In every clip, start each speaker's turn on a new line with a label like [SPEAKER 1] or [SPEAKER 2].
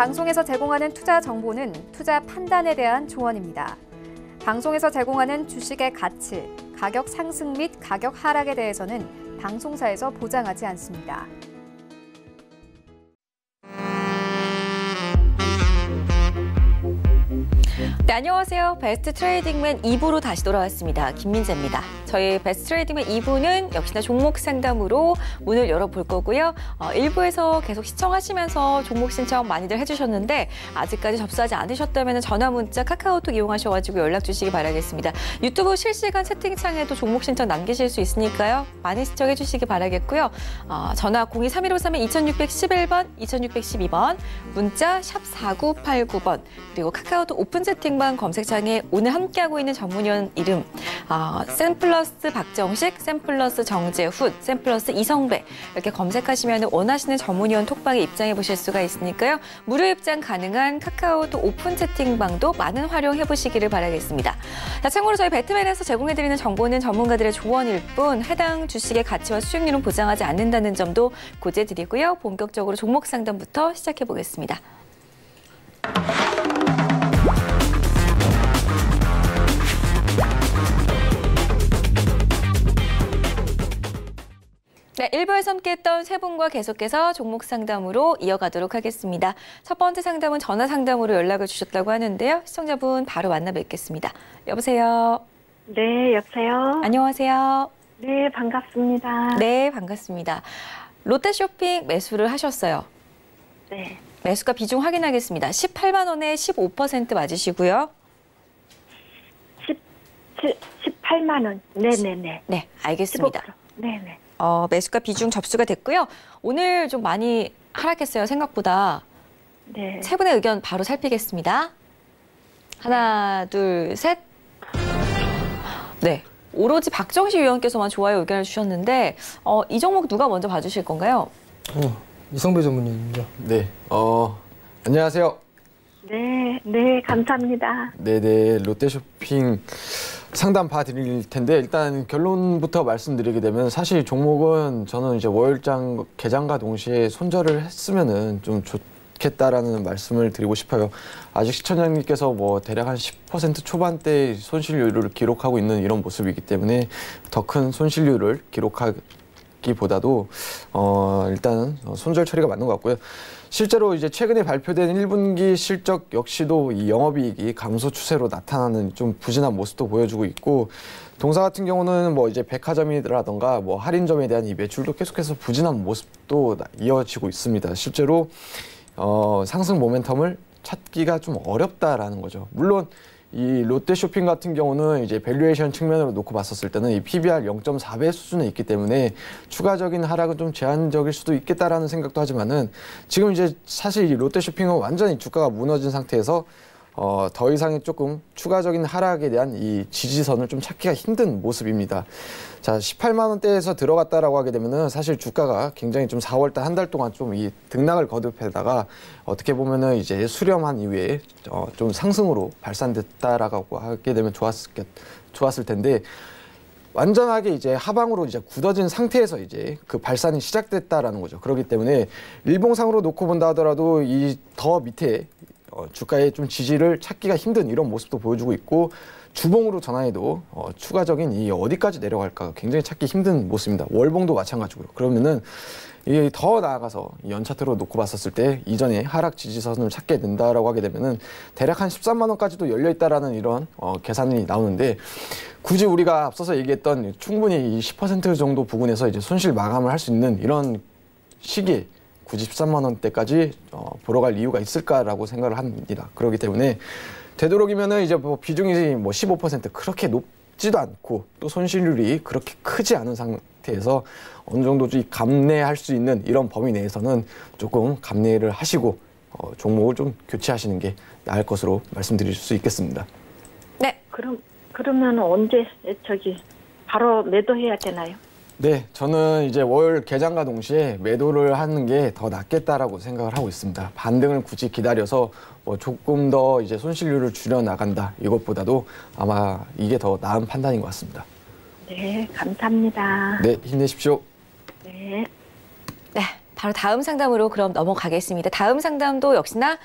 [SPEAKER 1] 방송에서 제공하는 투자 정보는 투자 판단에 대한 조언입니다. 방송에서 제공하는 주식의 가치, 가격 상승 및 가격 하락에 대해서는 방송사에서 보장하지 않습니다.
[SPEAKER 2] 네, 안녕하세요. 베스트 트레이딩맨 2부로 다시 돌아왔습니다. 김민재입니다. 저희 베스트 트레이딩맨 2부는 역시나 종목 상담으로 문을 열어볼 거고요. 1부에서 계속 시청하시면서 종목 신청 많이들 해주셨는데 아직까지 접수하지 않으셨다면 전화, 문자, 카카오톡 이용하셔가지고 연락 주시기 바라겠습니다. 유튜브 실시간 채팅창에도 종목 신청 남기실 수 있으니까요. 많이 시청해 주시기 바라겠고요. 전화 023153-2611번, 2612번, 문자 샵 4989번, 그리고 카카오톡 오픈 채팅방 검색창에 오늘 함께하고 있는 전문위원 이름, 샘플러스 박정식, 샘플러스 정재훈, 샘플러스 이성배 이렇게 검색하시면 원하시는 전문위원 톡방에 입장해 보실 수가 있으니까요. 무료 입장 가능한 카카오톡 오픈 채팅방도 많은 활용해 보시기를 바라겠습니다. 자, 참고로 저희 배트맨에서 제공해드리는 정보는 전문가들의 조언일 뿐 해당 주식의 가치와 수익률은 보장하지 않는다는 점도 고지해드리고요. 본격적으로 종목 상담부터 시작해 보겠습니다. 네, 1부에서 함께했던 세 분과 계속해서 종목 상담으로 이어가도록 하겠습니다. 첫 번째 상담은 전화 상담으로 연락을 주셨다고 하는데요. 시청자분 바로 만나 뵙겠습니다. 여보세요?
[SPEAKER 3] 네, 여보세요?
[SPEAKER 2] 안녕하세요?
[SPEAKER 3] 네, 반갑습니다.
[SPEAKER 2] 네, 반갑습니다. 롯데쇼핑 매수를 하셨어요.
[SPEAKER 3] 네.
[SPEAKER 2] 매수가 비중 확인하겠습니다. 18만 원에 15% 맞으시고요.
[SPEAKER 3] 18만 원. 네네네.
[SPEAKER 2] 네, 알겠습니다.
[SPEAKER 3] 15%. 네네.
[SPEAKER 2] 매수가 비중 접수가 됐고요. 오늘 좀 많이 하락했어요, 생각보다.
[SPEAKER 3] 네.
[SPEAKER 2] 세 분의 의견 바로 살피겠습니다. 하나, 둘, 셋. 네, 오로지 박정식 위원께서만 좋아요 의견을 주셨는데 이 종목 누가 먼저 봐주실 건가요?
[SPEAKER 4] 이성배 전문위원입니다.
[SPEAKER 5] 네, 안녕하세요.
[SPEAKER 3] 네, 감사합니다.
[SPEAKER 5] 네네, 롯데쇼핑 상담 봐드릴 텐데 일단 결론부터 말씀드리게 되면 사실 종목은 저는 이제 월요일장 개장과 동시에 손절을 했으면은 좀 좋겠다라는 말씀을 드리고 싶어요. 아직 시청자님께서 뭐 대략 한 10% 초반대 손실률을 기록하고 있는 이런 모습이기 때문에 더 큰 손실률을 기록하기보다도 일단 손절 처리가 맞는 것 같고요. 실제로 이제 최근에 발표된 1분기 실적 역시도 이 영업이익이 감소 추세로 나타나는 좀 부진한 모습도 보여주고 있고, 동사 같은 경우는 뭐 이제 백화점이라던가 뭐 할인점에 대한 이 매출도 계속해서 부진한 모습도 이어지고 있습니다. 실제로 상승 모멘텀을 찾기가 좀 어렵다라는 거죠. 물론 이 롯데쇼핑 같은 경우는 이제 밸류에이션 측면으로 놓고 봤었을 때는 이 PBR 0.4배 수준에 있기 때문에 추가적인 하락은 좀 제한적일 수도 있겠다라는 생각도 하지만은 지금 이제 사실 이 롯데쇼핑은 완전히 주가가 무너진 상태에서 더 이상의 조금 추가적인 하락에 대한 이 지지선을 좀 찾기가 힘든 모습입니다. 자, 18만 원대에서 들어갔다라고 하게 되면은 사실 주가가 굉장히 좀 4월달 한 달 동안 좀 이 등락을 거듭하다가 어떻게 보면은 이제 수렴한 이후에 좀 상승으로 발산됐다라고 하게 되면 좋았을 텐데, 완전하게 이제 하방으로 이제 굳어진 상태에서 이제 그 발산이 시작됐다라는 거죠. 그렇기 때문에 일봉상으로 놓고 본다 하더라도 이 더 밑에 주가의 좀 지지를 찾기가 힘든 이런 모습도 보여주고 있고, 주봉으로 전환해도 추가적인 이 어디까지 내려갈까 굉장히 찾기 힘든 모습입니다. 월봉도 마찬가지고요. 그러면은 이게 더 나아가서 연 차트로 놓고 봤었을 때 이전에 하락 지지선을 찾게 된다라고 하게 되면은 대략 한 13만 원까지도 열려 있다라는 이런 계산이 나오는데, 굳이 우리가 앞서서 얘기했던 충분히 이 10% 정도 부분에서 이제 손실 마감을 할 수 있는 이런 시기에 굳이 13만 원대까지 보러 갈 이유가 있을까라고 생각을 합니다. 그렇기 때문에 되도록이면은 이제 뭐 비중이 뭐 15% 그렇게 높지도 않고 또 손실률이 그렇게 크지 않은 상태에서 어느 정도 감내할 수 있는 이런 범위 내에서는 조금 감내를 하시고 종목을 좀 교체하시는 게 나을 것으로 말씀드릴 수 있겠습니다.
[SPEAKER 2] 네.
[SPEAKER 3] 그러면 언제 바로 매도해야 되나요?
[SPEAKER 5] 네, 저는 이제 월 개장과 동시에 매도를 하는 게 더 낫겠다라고 생각을 하고 있습니다. 반등을 굳이 기다려서 뭐 조금 더 이제 손실률을 줄여 나간다, 이것보다도 아마 이게 더 나은 판단인 것 같습니다.
[SPEAKER 3] 네, 감사합니다.
[SPEAKER 5] 네, 힘내십시오.
[SPEAKER 3] 네.
[SPEAKER 2] 네, 바로 다음 상담으로 그럼 넘어가겠습니다. 다음 상담도 역시나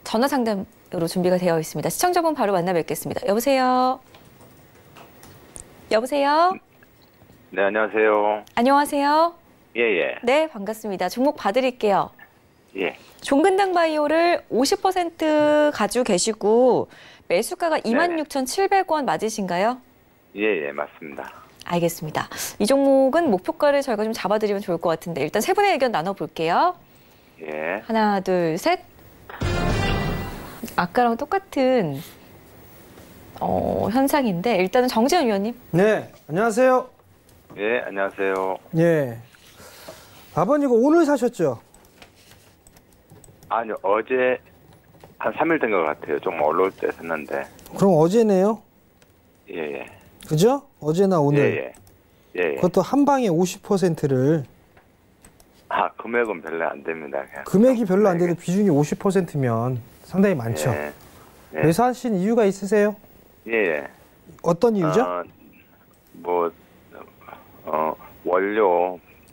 [SPEAKER 2] 전화 상담으로 준비가 되어 있습니다. 시청자분 바로 만나 뵙겠습니다. 여보세요? 여보세요?
[SPEAKER 6] 네, 안녕하세요.
[SPEAKER 2] 안녕하세요?
[SPEAKER 6] 예.
[SPEAKER 2] 네, 반갑습니다. 종목 봐드릴게요.
[SPEAKER 6] 예.
[SPEAKER 2] 종근당 바이오를 50% 가지고 계시고 매수가가 26,700원 맞으신가요?
[SPEAKER 6] 예, 맞습니다.
[SPEAKER 2] 알겠습니다. 이 종목은 목표가를 저희가 좀 잡아드리면 좋을 것 같은데 일단 세 분의 의견 나눠볼게요.
[SPEAKER 6] 예.
[SPEAKER 2] 하나, 둘, 셋. 아까랑 똑같은 현상인데 일단은 정재현 위원님.
[SPEAKER 4] 네, 안녕하세요.
[SPEAKER 6] 예, 안녕하세요.
[SPEAKER 4] 예. 아버님 이거 오늘 사셨죠?
[SPEAKER 6] 아니요, 어제 한 3일 된 것 같아요. 좀 올라올 때 샀는데.
[SPEAKER 4] 그럼 어제네요?
[SPEAKER 6] 예.
[SPEAKER 4] 그죠? 어제나 오늘.
[SPEAKER 6] 예.
[SPEAKER 4] 그것도 한 방에 50%를.
[SPEAKER 6] 아, 금액은 별로 안 됩니다. 그냥.
[SPEAKER 4] 금액이 별로 안 되는데 비중이 50%면 상당히 많죠.
[SPEAKER 6] 예. 예.
[SPEAKER 4] 매수하신 이유가 있으세요?
[SPEAKER 6] 예.
[SPEAKER 4] 어떤 이유죠?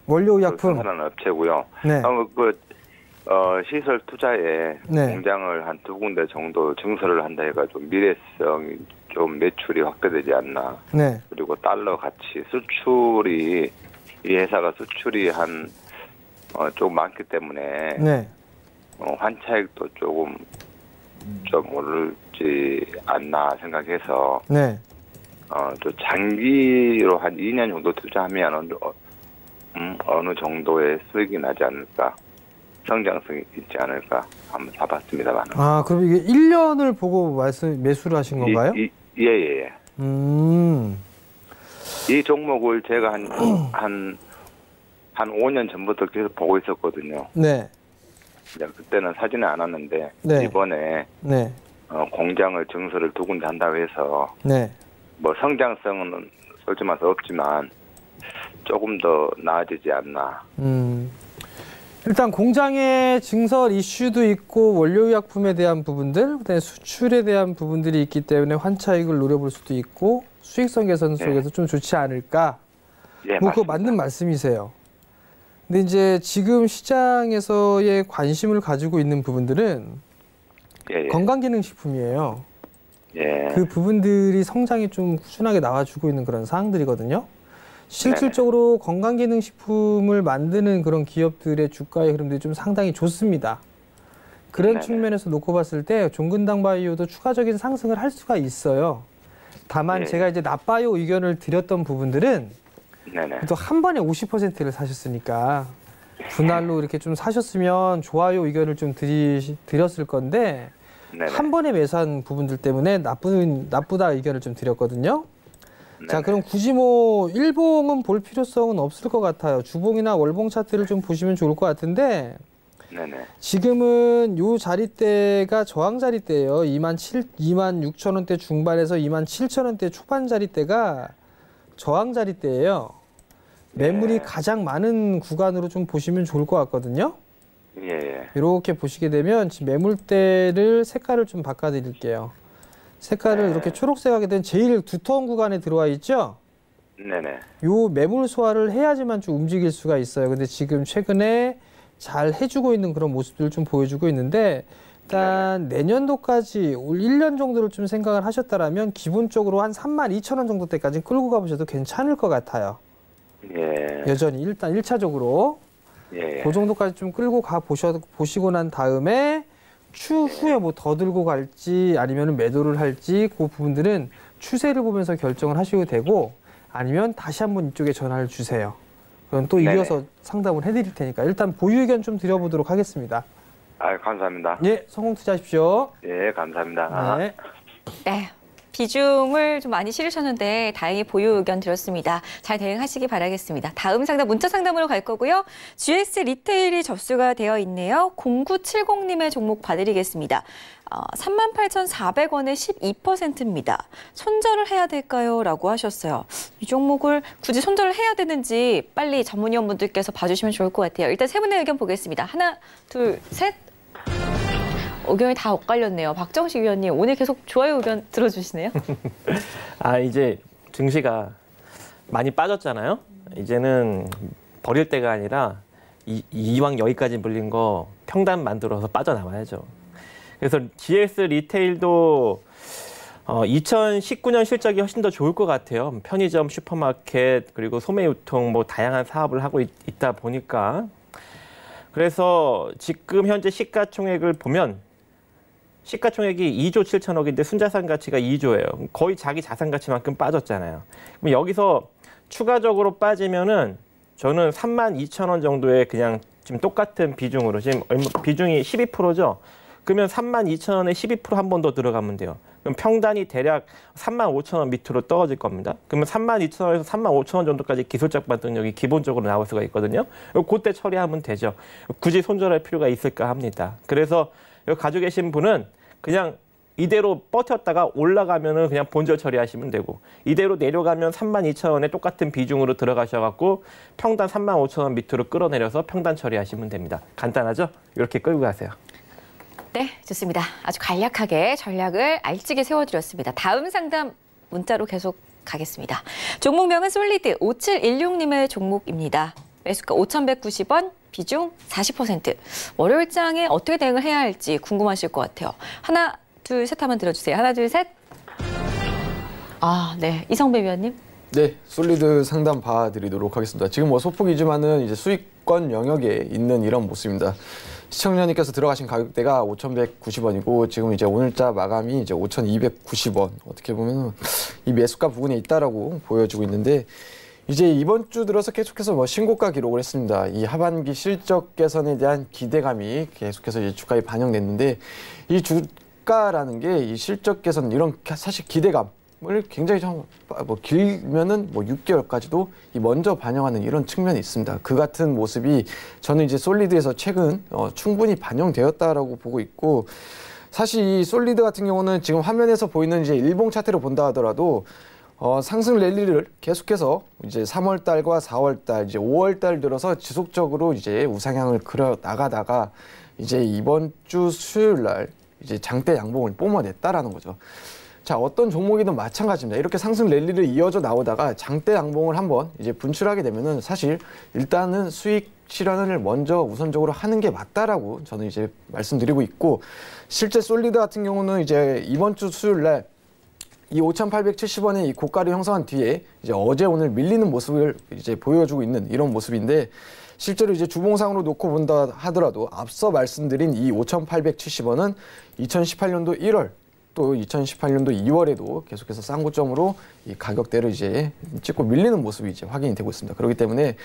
[SPEAKER 4] 원료의약품.
[SPEAKER 6] 하는 업체고요.
[SPEAKER 4] 네.
[SPEAKER 6] 시설 투자에
[SPEAKER 4] 네.
[SPEAKER 6] 공장을 한 2군데 정도 증설을 한다 해가지고 미래성이 좀 매출이 확대되지 않나.
[SPEAKER 4] 네.
[SPEAKER 6] 그리고 달러 가치 수출이 이 회사가 수출이 좀 많기 때문에
[SPEAKER 4] 네.
[SPEAKER 6] 환차익도 조금 좀 오르지 않나 생각해서
[SPEAKER 4] 네.
[SPEAKER 6] 또 장기로 한 2년 정도 투자하면 어느 정도의 수익이 나지 않을까, 성장성이 있지 않을까 한번 사봤습니다만.
[SPEAKER 4] 아, 그럼 이게 1년을 보고 매수를 하신 건가요?
[SPEAKER 6] 예. 이 종목을 제가 한 5년 전부터 계속 보고 있었거든요.
[SPEAKER 4] 네.
[SPEAKER 6] 그때는 사지는 않았는데
[SPEAKER 4] 네.
[SPEAKER 6] 이번에
[SPEAKER 4] 네.
[SPEAKER 6] 공장을 증설을 2군데 한다고 해서
[SPEAKER 4] 네.
[SPEAKER 6] 뭐 성장성은 솔직히 말해서 없지만 조금 더 나아지지 않나.
[SPEAKER 4] 일단 공장의 증설 이슈도 있고 원료의약품에 대한 부분들, 그다음에 수출에 대한 부분들이 있기 때문에 환차익을 노려볼 수도 있고 수익성 개선 속에서 좀 좋지 않을까.
[SPEAKER 6] 예,
[SPEAKER 4] 뭐 그거
[SPEAKER 6] 맞습니다.
[SPEAKER 4] 맞는 말씀이세요. 근데 이제 지금 시장에서의 관심을 가지고 있는 부분들은
[SPEAKER 6] 예.
[SPEAKER 4] 건강기능식품이에요.
[SPEAKER 6] 예.
[SPEAKER 4] 그 부분들이 성장이 좀 꾸준하게 나와주고 있는 그런 사항들이거든요. 실질적으로 건강기능식품을 만드는 그런 기업들의 주가의 흐름들이 좀 상당히 좋습니다. 그런
[SPEAKER 6] 네네.
[SPEAKER 4] 측면에서 놓고 봤을 때 종근당 바이오도 추가적인 상승을 할 수가 있어요. 다만
[SPEAKER 6] 예.
[SPEAKER 4] 제가 이제 납바이오 의견을 드렸던 부분들은
[SPEAKER 6] 네네.
[SPEAKER 4] 또 한 번에 50%를 사셨으니까 분할로 이렇게 좀 사셨으면 좋아요 의견을 좀 드렸을 건데
[SPEAKER 6] 네네.
[SPEAKER 4] 한 번에 매수한 부분들 때문에 나쁘다 의견을 좀 드렸거든요. 자,
[SPEAKER 6] 네네.
[SPEAKER 4] 그럼 굳이 뭐 일봉은 볼 필요성은 없을 것 같아요. 주봉이나 월봉 차트를 좀 보시면 좋을 것 같은데
[SPEAKER 6] 네네.
[SPEAKER 4] 지금은 요 자리대가 저항 자리대예요. 26,000원대 중반에서 27,000원대 초반 자리대가 저항 자리대예요. 매물이 가장 많은 구간으로 좀 보시면 좋을 것 같거든요.
[SPEAKER 6] 예.
[SPEAKER 4] 이렇게 보시게 되면 지금 매물대를 색깔을 좀 바꿔드릴게요. 색깔을 이렇게 초록색하게 된 제일 두터운 구간에 들어와 있죠?
[SPEAKER 6] 네네.
[SPEAKER 4] 요 매물 소화를 해야지만 좀 움직일 수가 있어요. 근데 지금 최근에 잘 해주고 있는 그런 모습들을 좀 보여주고 있는데 일단 내년도까지 올 1년 정도를 좀 생각을 하셨다라면 기본적으로 한 32,000원 정도 때까지 끌고 가보셔도 괜찮을 것 같아요.
[SPEAKER 6] 예.
[SPEAKER 4] 여전히 일단 1차적으로
[SPEAKER 6] 예.
[SPEAKER 4] 그 정도까지 좀 끌고 가 보시고 난 다음에 추후에 뭐 더 들고 갈지 아니면 매도를 할지 그 부분들은 추세를 보면서 결정을 하셔도 되고 아니면 다시 한번 이쪽에 전화를 주세요. 그럼 또 이어서 상담을 해드릴 테니까 일단 보유 의견 좀 드려보도록 하겠습니다.
[SPEAKER 6] 감사합니다.
[SPEAKER 4] 예, 성공 투자하십시오.
[SPEAKER 6] 예, 감사합니다.
[SPEAKER 4] 네.
[SPEAKER 2] 네. 비중을 좀 많이 실으셨는데 다행히 보유 의견 드렸습니다. 잘 대응하시기 바라겠습니다. 다음 상담 문자 상담으로 갈 거고요. GS 리테일이 접수가 되어 있네요. 0970님의 종목 봐드리겠습니다. 38,400원에 12%입니다. 손절을 해야 될까요? 라고 하셨어요. 이 종목을 굳이 손절을 해야 되는지 빨리 전문위원분들께서 봐주시면 좋을 것 같아요. 일단 세 분의 의견 보겠습니다. 하나, 둘, 셋. 의견이 다 엇갈렸네요. 박정식 위원님 오늘 계속 좋아요 의견 들어주시네요.
[SPEAKER 7] 이제 증시가 많이 빠졌잖아요. 이제는 버릴 때가 아니라 이왕 여기까지 물린 거 평단 만들어서 빠져나와야죠. 그래서 GS 리테일도 2019년 실적이 훨씬 더 좋을 것 같아요. 편의점, 슈퍼마켓, 그리고 소매유통 뭐 다양한 사업을 하고 있다 보니까. 그래서 지금 현재 시가총액을 보면 시가총액이 2조 7천억인데 순자산 가치가 2조예요. 거의 자기 자산 가치만큼 빠졌잖아요. 그럼 여기서 추가적으로 빠지면은 저는 32,000원 정도의 그냥 지금 똑같은 비중으로 지금 비중이 12%죠. 그러면 32,000원에 12% 한 번 더 들어가면 돼요. 그럼 평단이 대략 35,000원 밑으로 떨어질 겁니다. 그러면 32,000원에서 35,000원 정도까지 기술적 반등력이 기본적으로 나올 수가 있거든요. 그때 처리하면 되죠. 굳이 손절할 필요가 있을까 합니다. 그래서 여기 가지고 계신 분은 그냥 이대로 버텼다가 올라가면은 그냥 본절 처리하시면 되고, 이대로 내려가면 32,000원에 똑같은 비중으로 들어가셔갖고 평단 35,000원 밑으로 끌어내려서 평단 처리하시면 됩니다. 간단하죠? 이렇게 끌고 가세요.
[SPEAKER 2] 네, 좋습니다. 아주 간략하게 전략을 알찌게 세워드렸습니다. 다음 상담 문자로 계속 가겠습니다. 종목명은 솔리드 5716님의 종목입니다. 매수가 5,190원, 비중 40%. 월요일장에 어떻게 대응을 해야 할지 궁금하실 것 같아요. 하나, 둘, 셋 한번 들어주세요. 하나, 둘, 셋. 아, 네. 이성배 위원님.
[SPEAKER 5] 네, 솔리드 상담 봐드리도록 하겠습니다. 지금 뭐 소폭이지만은 이제 수익권 영역에 있는 이런 모습입니다. 시청자님께서 들어가신 가격대가 5,190원이고 지금 이제 오늘자 마감이 이제 5,290원. 어떻게 보면 이 매수가 부근에 있다라고 보여지고 있는데, 이제 이번 주 들어서 계속해서 뭐 신고가 기록을 했습니다. 이 하반기 실적 개선에 대한 기대감이 계속해서 이제 주가에 반영됐는데, 이 주가라는 게 이 실적 개선 이런 사실 기대감을 굉장히 뭐 길면은 뭐 6개월까지도 먼저 반영하는 이런 측면이 있습니다. 그 같은 모습이 저는 이제 솔리드에서 최근 충분히 반영되었다라고 보고 있고, 사실 이 솔리드 같은 경우는 지금 화면에서 보이는 이제 일봉 차트를 본다 하더라도 상승 랠리를 계속해서 이제 3월 달과 4월 달, 이제 5월 달 들어서 지속적으로 이제 우상향을 그려 나가다가 이제 이번 주 수요일 날 이제 장대 양봉을 뿜어냈다라는 거죠. 자, 어떤 종목이든 마찬가지입니다. 이렇게 상승 랠리를 이어져 나오다가 장대 양봉을 한번 이제 분출하게 되면은 사실 일단은 수익 실현을 먼저 우선적으로 하는 게 맞다라고 저는 이제 말씀드리고 있고, 실제 솔리드 같은 경우는 이제 이번 주 수요일 날 이 5,870원의 이 고가를 형성한 뒤에 이제 어제 오늘 밀리는 모습을 이제 보여주고 있는 이런 모습인데, 실제로 이제 주봉상으로 놓고 본다 하더라도 앞서 말씀드린 이 5,870원은 2018년도 1월 또 2018년도 2월에도 계속해서 쌍고점으로 이 가격대를 이제 찍고 밀리는 모습이 이제 확인이 되고 있습니다. 그렇기 때문에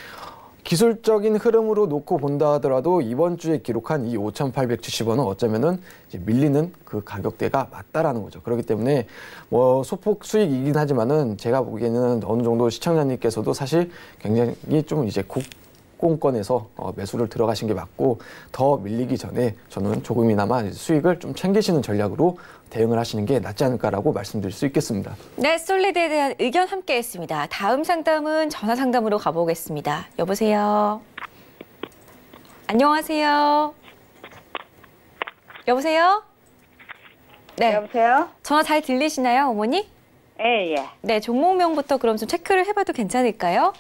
[SPEAKER 5] 기술적인 흐름으로 놓고 본다 하더라도 이번 주에 기록한 이 5,870원은 어쩌면은 이제 밀리는 그 가격대가 맞다라는 거죠. 그렇기 때문에 뭐 소폭 수익이긴 하지만은 제가 보기에는 어느 정도 시청자님께서도 사실 굉장히 좀 이제 공권에서 매수를 들어가신 게 맞고, 더 밀리기 전에 저는 조금이나마 수익을 좀 챙기시는 전략으로 대응을 하시는 게 낫지 않을까라고 말씀드릴 수 있겠습니다.
[SPEAKER 2] 네, 솔리드에 대한 의견 함께 했습니다. 다음 상담은 전화 상담으로 가보겠습니다. 여보세요. 안녕하세요. 여보세요? 네.
[SPEAKER 8] 여보세요?
[SPEAKER 2] 전화 잘 들리시나요, 어머니?
[SPEAKER 8] 예, 예.
[SPEAKER 2] 네, 종목명부터 그럼 좀 체크를 해봐도 괜찮을까요?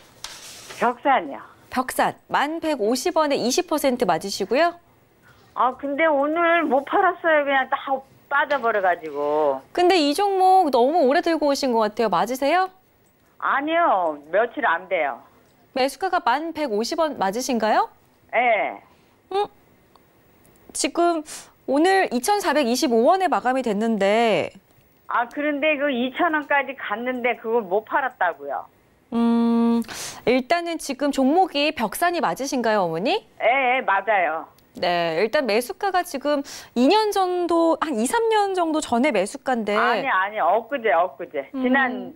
[SPEAKER 8] 벽산이요.
[SPEAKER 2] 벽산 1,150원에 20% 맞으시고요.
[SPEAKER 8] 아, 근데 오늘 못 팔았어요. 그냥 다 빠져버려가지고.
[SPEAKER 2] 근데 이 종목 너무 오래 들고 오신 것 같아요. 맞으세요?
[SPEAKER 8] 아니요. 며칠 안 돼요.
[SPEAKER 2] 매수가가 1,150원 맞으신가요?
[SPEAKER 8] 예.
[SPEAKER 2] 지금 오늘 2,425원에 마감이 됐는데.
[SPEAKER 8] 아, 그런데 그 2,000원까지 갔는데 그걸 못 팔았다고요.
[SPEAKER 2] 일단은 지금 종목이 벽산이 맞으신가요, 어머니?
[SPEAKER 8] 예, 맞아요.
[SPEAKER 2] 네, 일단 매수가가 지금 2년 정도, 한 2, 3년 정도 전에 매수가인데.
[SPEAKER 8] 아니, 엊그제. 지난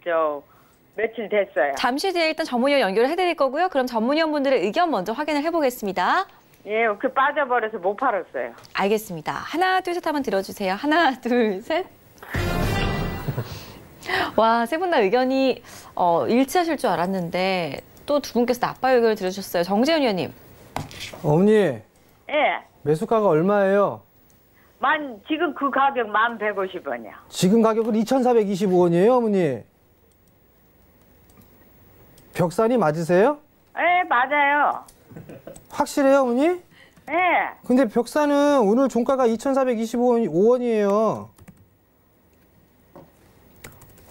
[SPEAKER 8] 며칠 됐어요.
[SPEAKER 2] 잠시 뒤에 일단 전문위원 연결을 해드릴 거고요. 그럼 전문위원분들의 의견 먼저 확인을 해보겠습니다.
[SPEAKER 8] 예, 그 빠져버려서 못 팔았어요.
[SPEAKER 2] 알겠습니다. 하나, 둘, 셋 한번 들어주세요. 하나, 둘, 셋. 와, 세 분 다 의견이 일치하실 줄 알았는데 또 두 분께서 나빠 의견을 들으셨어요. 정재현 의원님.
[SPEAKER 4] 어머니,
[SPEAKER 8] 예.
[SPEAKER 4] 매수가가 얼마예요?
[SPEAKER 8] 지금 그 가격 1,150원이요.
[SPEAKER 4] 지금 가격은 2,425원이에요, 어머니. 벽산이 맞으세요?
[SPEAKER 8] 예, 맞아요.
[SPEAKER 4] 확실해요, 어머니?
[SPEAKER 8] 네.
[SPEAKER 4] 근데 벽산은 오늘 종가가 2,425원이에요.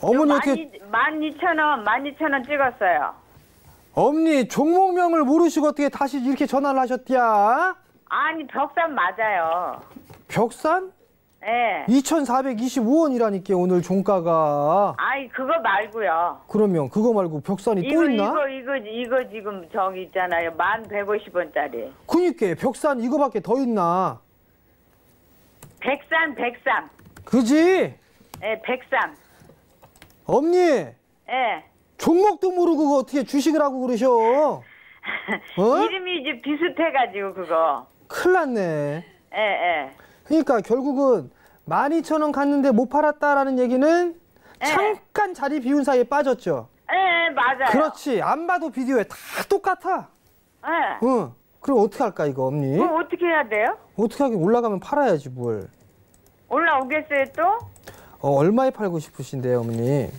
[SPEAKER 4] 어머니 어떻게
[SPEAKER 8] 12,000원 찍었어요.
[SPEAKER 4] 어머니 종목명을 모르시고 어떻게 다시 이렇게 전화를 하셨디야?
[SPEAKER 8] 아니, 벽산 맞아요.
[SPEAKER 4] 벽산?
[SPEAKER 8] 예.
[SPEAKER 4] 2,425원이라니까 오늘 종가가.
[SPEAKER 8] 아니, 그거 말고요.
[SPEAKER 4] 그러면 그거 말고 벽산이 또 있나?
[SPEAKER 8] 이거 지금 저기 있잖아요. 1,150원짜리.
[SPEAKER 4] 그니까 벽산 이거밖에 더 있나?
[SPEAKER 8] 백산.
[SPEAKER 4] 그지?
[SPEAKER 8] 예, 백산.
[SPEAKER 4] 엄니
[SPEAKER 8] 예.
[SPEAKER 4] 종목도 모르고 그거 어떻게 주식을 하고 그러셔? 어?
[SPEAKER 8] 이름이 이제 비슷해가지고 그거.
[SPEAKER 4] 큰일 났네.
[SPEAKER 8] 예.
[SPEAKER 4] 그러니까 결국은 12,000원 갔는데 못 팔았다라는 얘기는
[SPEAKER 8] 예.
[SPEAKER 4] 잠깐 자리 비운 사이에 빠졌죠.
[SPEAKER 8] 예, 맞아요.
[SPEAKER 4] 그렇지. 안 봐도 비디오에 다 똑같아.
[SPEAKER 8] 예.
[SPEAKER 4] 응. 그럼 어떻게 할까 이거 엄니?
[SPEAKER 8] 그럼 어떻게 해야 돼요?
[SPEAKER 4] 어떻게 하긴 올라가면 팔아야지 뭘.
[SPEAKER 8] 올라오겠어요 또?
[SPEAKER 4] 얼마에 팔고 싶으신데요 어머니?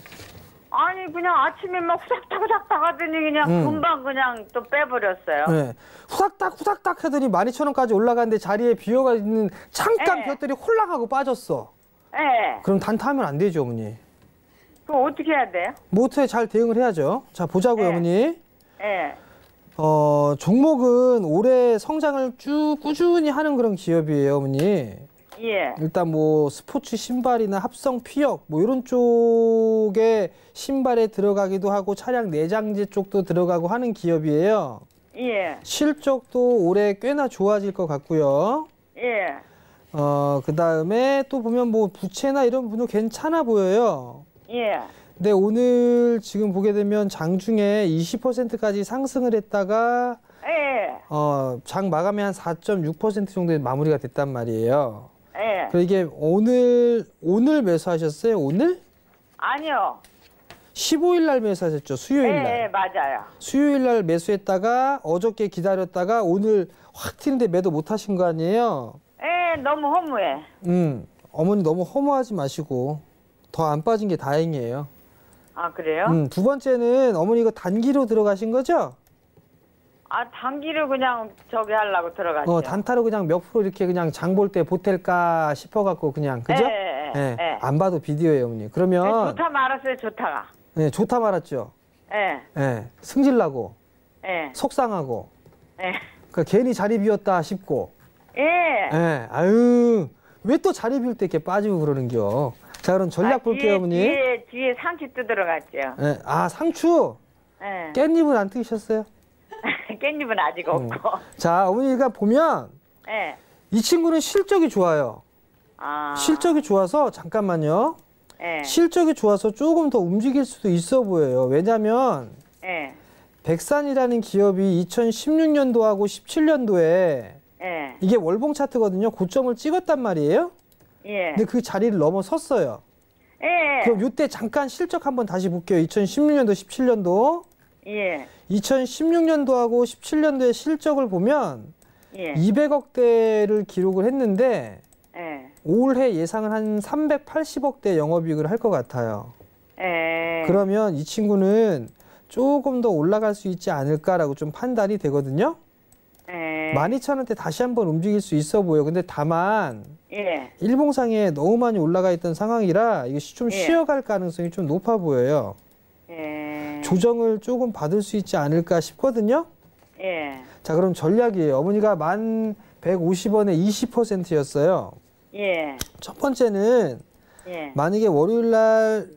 [SPEAKER 8] 아니 그냥 아침에 막 후닥닥 하더니 그냥 금방 그냥 또 빼버렸어요.
[SPEAKER 4] 네. 후닥닥 하더니 12,000원까지 올라갔는데 자리에 비어가 있는 잠깐
[SPEAKER 8] 네.
[SPEAKER 4] 폈더니 홀랑하고 빠졌어.
[SPEAKER 8] 예.
[SPEAKER 4] 그럼 단타하면 안 되죠 어머니.
[SPEAKER 8] 그럼 어떻게 해야 돼요?
[SPEAKER 4] 모토에 잘 대응을 해야죠. 자 보자고요
[SPEAKER 8] 네.
[SPEAKER 4] 어머니.
[SPEAKER 8] 예.
[SPEAKER 4] 종목은 올해 성장을 쭉 꾸준히 하는 그런 기업이에요 어머니.
[SPEAKER 8] 예.
[SPEAKER 4] 일단 뭐 스포츠 신발이나 합성 피혁 뭐 이런 쪽에 신발에 들어가기도 하고 차량 내장재 쪽도 들어가고 하는 기업이에요.
[SPEAKER 8] 예.
[SPEAKER 4] 실적도 올해 꽤나 좋아질 것 같고요.
[SPEAKER 8] 예.
[SPEAKER 4] 그다음에 또 보면 뭐 부채나 이런 부분도 괜찮아 보여요.
[SPEAKER 8] 예.
[SPEAKER 4] 근데 오늘 지금 보게 되면 장중에 20%까지 상승을 했다가
[SPEAKER 8] 예.
[SPEAKER 4] 장 마감이 한 4.6% 정도에 마무리가 됐단 말이에요.
[SPEAKER 8] 예.
[SPEAKER 4] 그 이게 오늘 매수하셨어요? 오늘?
[SPEAKER 8] 아니요.
[SPEAKER 4] 15일 날 매수하셨죠? 수요일 날.
[SPEAKER 8] 예, 맞아요.
[SPEAKER 4] 수요일 날 매수했다가 어저께 기다렸다가 오늘 확 튀는데 매도 못 하신 거 아니에요?
[SPEAKER 8] 예, 너무 허무해.
[SPEAKER 4] 어머니 너무 허무하지 마시고 더 안 빠진 게 다행이에요.
[SPEAKER 8] 아, 그래요?
[SPEAKER 4] 두 번째는 어머니 이거 단기로 들어가신 거죠?
[SPEAKER 8] 아, 단기를 그냥 저기 하려고 들어갔죠.
[SPEAKER 4] 단타로 그냥 몇 프로 이렇게 그냥 장 볼 때 보탤까 싶어갖고 그냥 그죠?
[SPEAKER 8] 예.
[SPEAKER 4] 안 봐도 비디오예요 어머니. 그러면
[SPEAKER 8] 좋다 말았어요, 좋다가.
[SPEAKER 4] 네, 좋다 말았죠.
[SPEAKER 8] 예.
[SPEAKER 4] 승질나고
[SPEAKER 8] 예.
[SPEAKER 4] 속상하고
[SPEAKER 8] 예.
[SPEAKER 4] 그러니까 괜히 자리 비웠다 싶고.
[SPEAKER 8] 예.
[SPEAKER 4] 아유 왜 또 자리 비울 때 이렇게 빠지고 그러는겨. 자 그럼 전략 볼게요 어머니.
[SPEAKER 8] 뒤에 상추 뜯어갔죠.
[SPEAKER 4] 상추.
[SPEAKER 8] 예.
[SPEAKER 4] 깻잎은 안 뜯으셨어요?
[SPEAKER 8] 깻잎은 아직 없고.
[SPEAKER 4] 자 어머니가 보면
[SPEAKER 8] 예.
[SPEAKER 4] 이 친구는 실적이 좋아요.
[SPEAKER 8] 아.
[SPEAKER 4] 실적이 좋아서 잠깐만요.
[SPEAKER 8] 예.
[SPEAKER 4] 실적이 좋아서 조금 더 움직일 수도 있어 보여요. 왜냐면
[SPEAKER 8] 예.
[SPEAKER 4] 백산이라는 기업이 2016년도하고 17년도에
[SPEAKER 8] 예.
[SPEAKER 4] 이게 월봉 차트거든요. 고점을 찍었단 말이에요.
[SPEAKER 8] 예.
[SPEAKER 4] 근데 그 자리를 넘어섰어요.
[SPEAKER 8] 예.
[SPEAKER 4] 그럼 이때 잠깐 실적 한번 다시 볼게요. 2016년도, 17년도.
[SPEAKER 8] 예.
[SPEAKER 4] 2016년도하고 17년도의 실적을 보면
[SPEAKER 8] 예.
[SPEAKER 4] 200억대를 기록을 했는데
[SPEAKER 8] 예.
[SPEAKER 4] 올해 예상은 한 380억대 영업이익을 할 것 같아요.
[SPEAKER 8] 예.
[SPEAKER 4] 그러면 이 친구는 조금 더 올라갈 수 있지 않을까라고 좀 판단이 되거든요.
[SPEAKER 8] 예.
[SPEAKER 4] 12,000원대 다시 한번 움직일 수 있어 보여. 근데 다만
[SPEAKER 8] 예.
[SPEAKER 4] 일봉상에 너무 많이 올라가 있던 상황이라 이게 좀 쉬어갈 가능성이 좀 높아 보여요.
[SPEAKER 8] 예.
[SPEAKER 4] 조정을 조금 받을 수 있지 않을까 싶거든요.
[SPEAKER 8] 예.
[SPEAKER 4] 자 그럼 전략이에요. 어머니가 1,150원에 20%였어요.
[SPEAKER 8] 예.
[SPEAKER 4] 첫 번째는
[SPEAKER 8] 예.
[SPEAKER 4] 만약에 월요일 날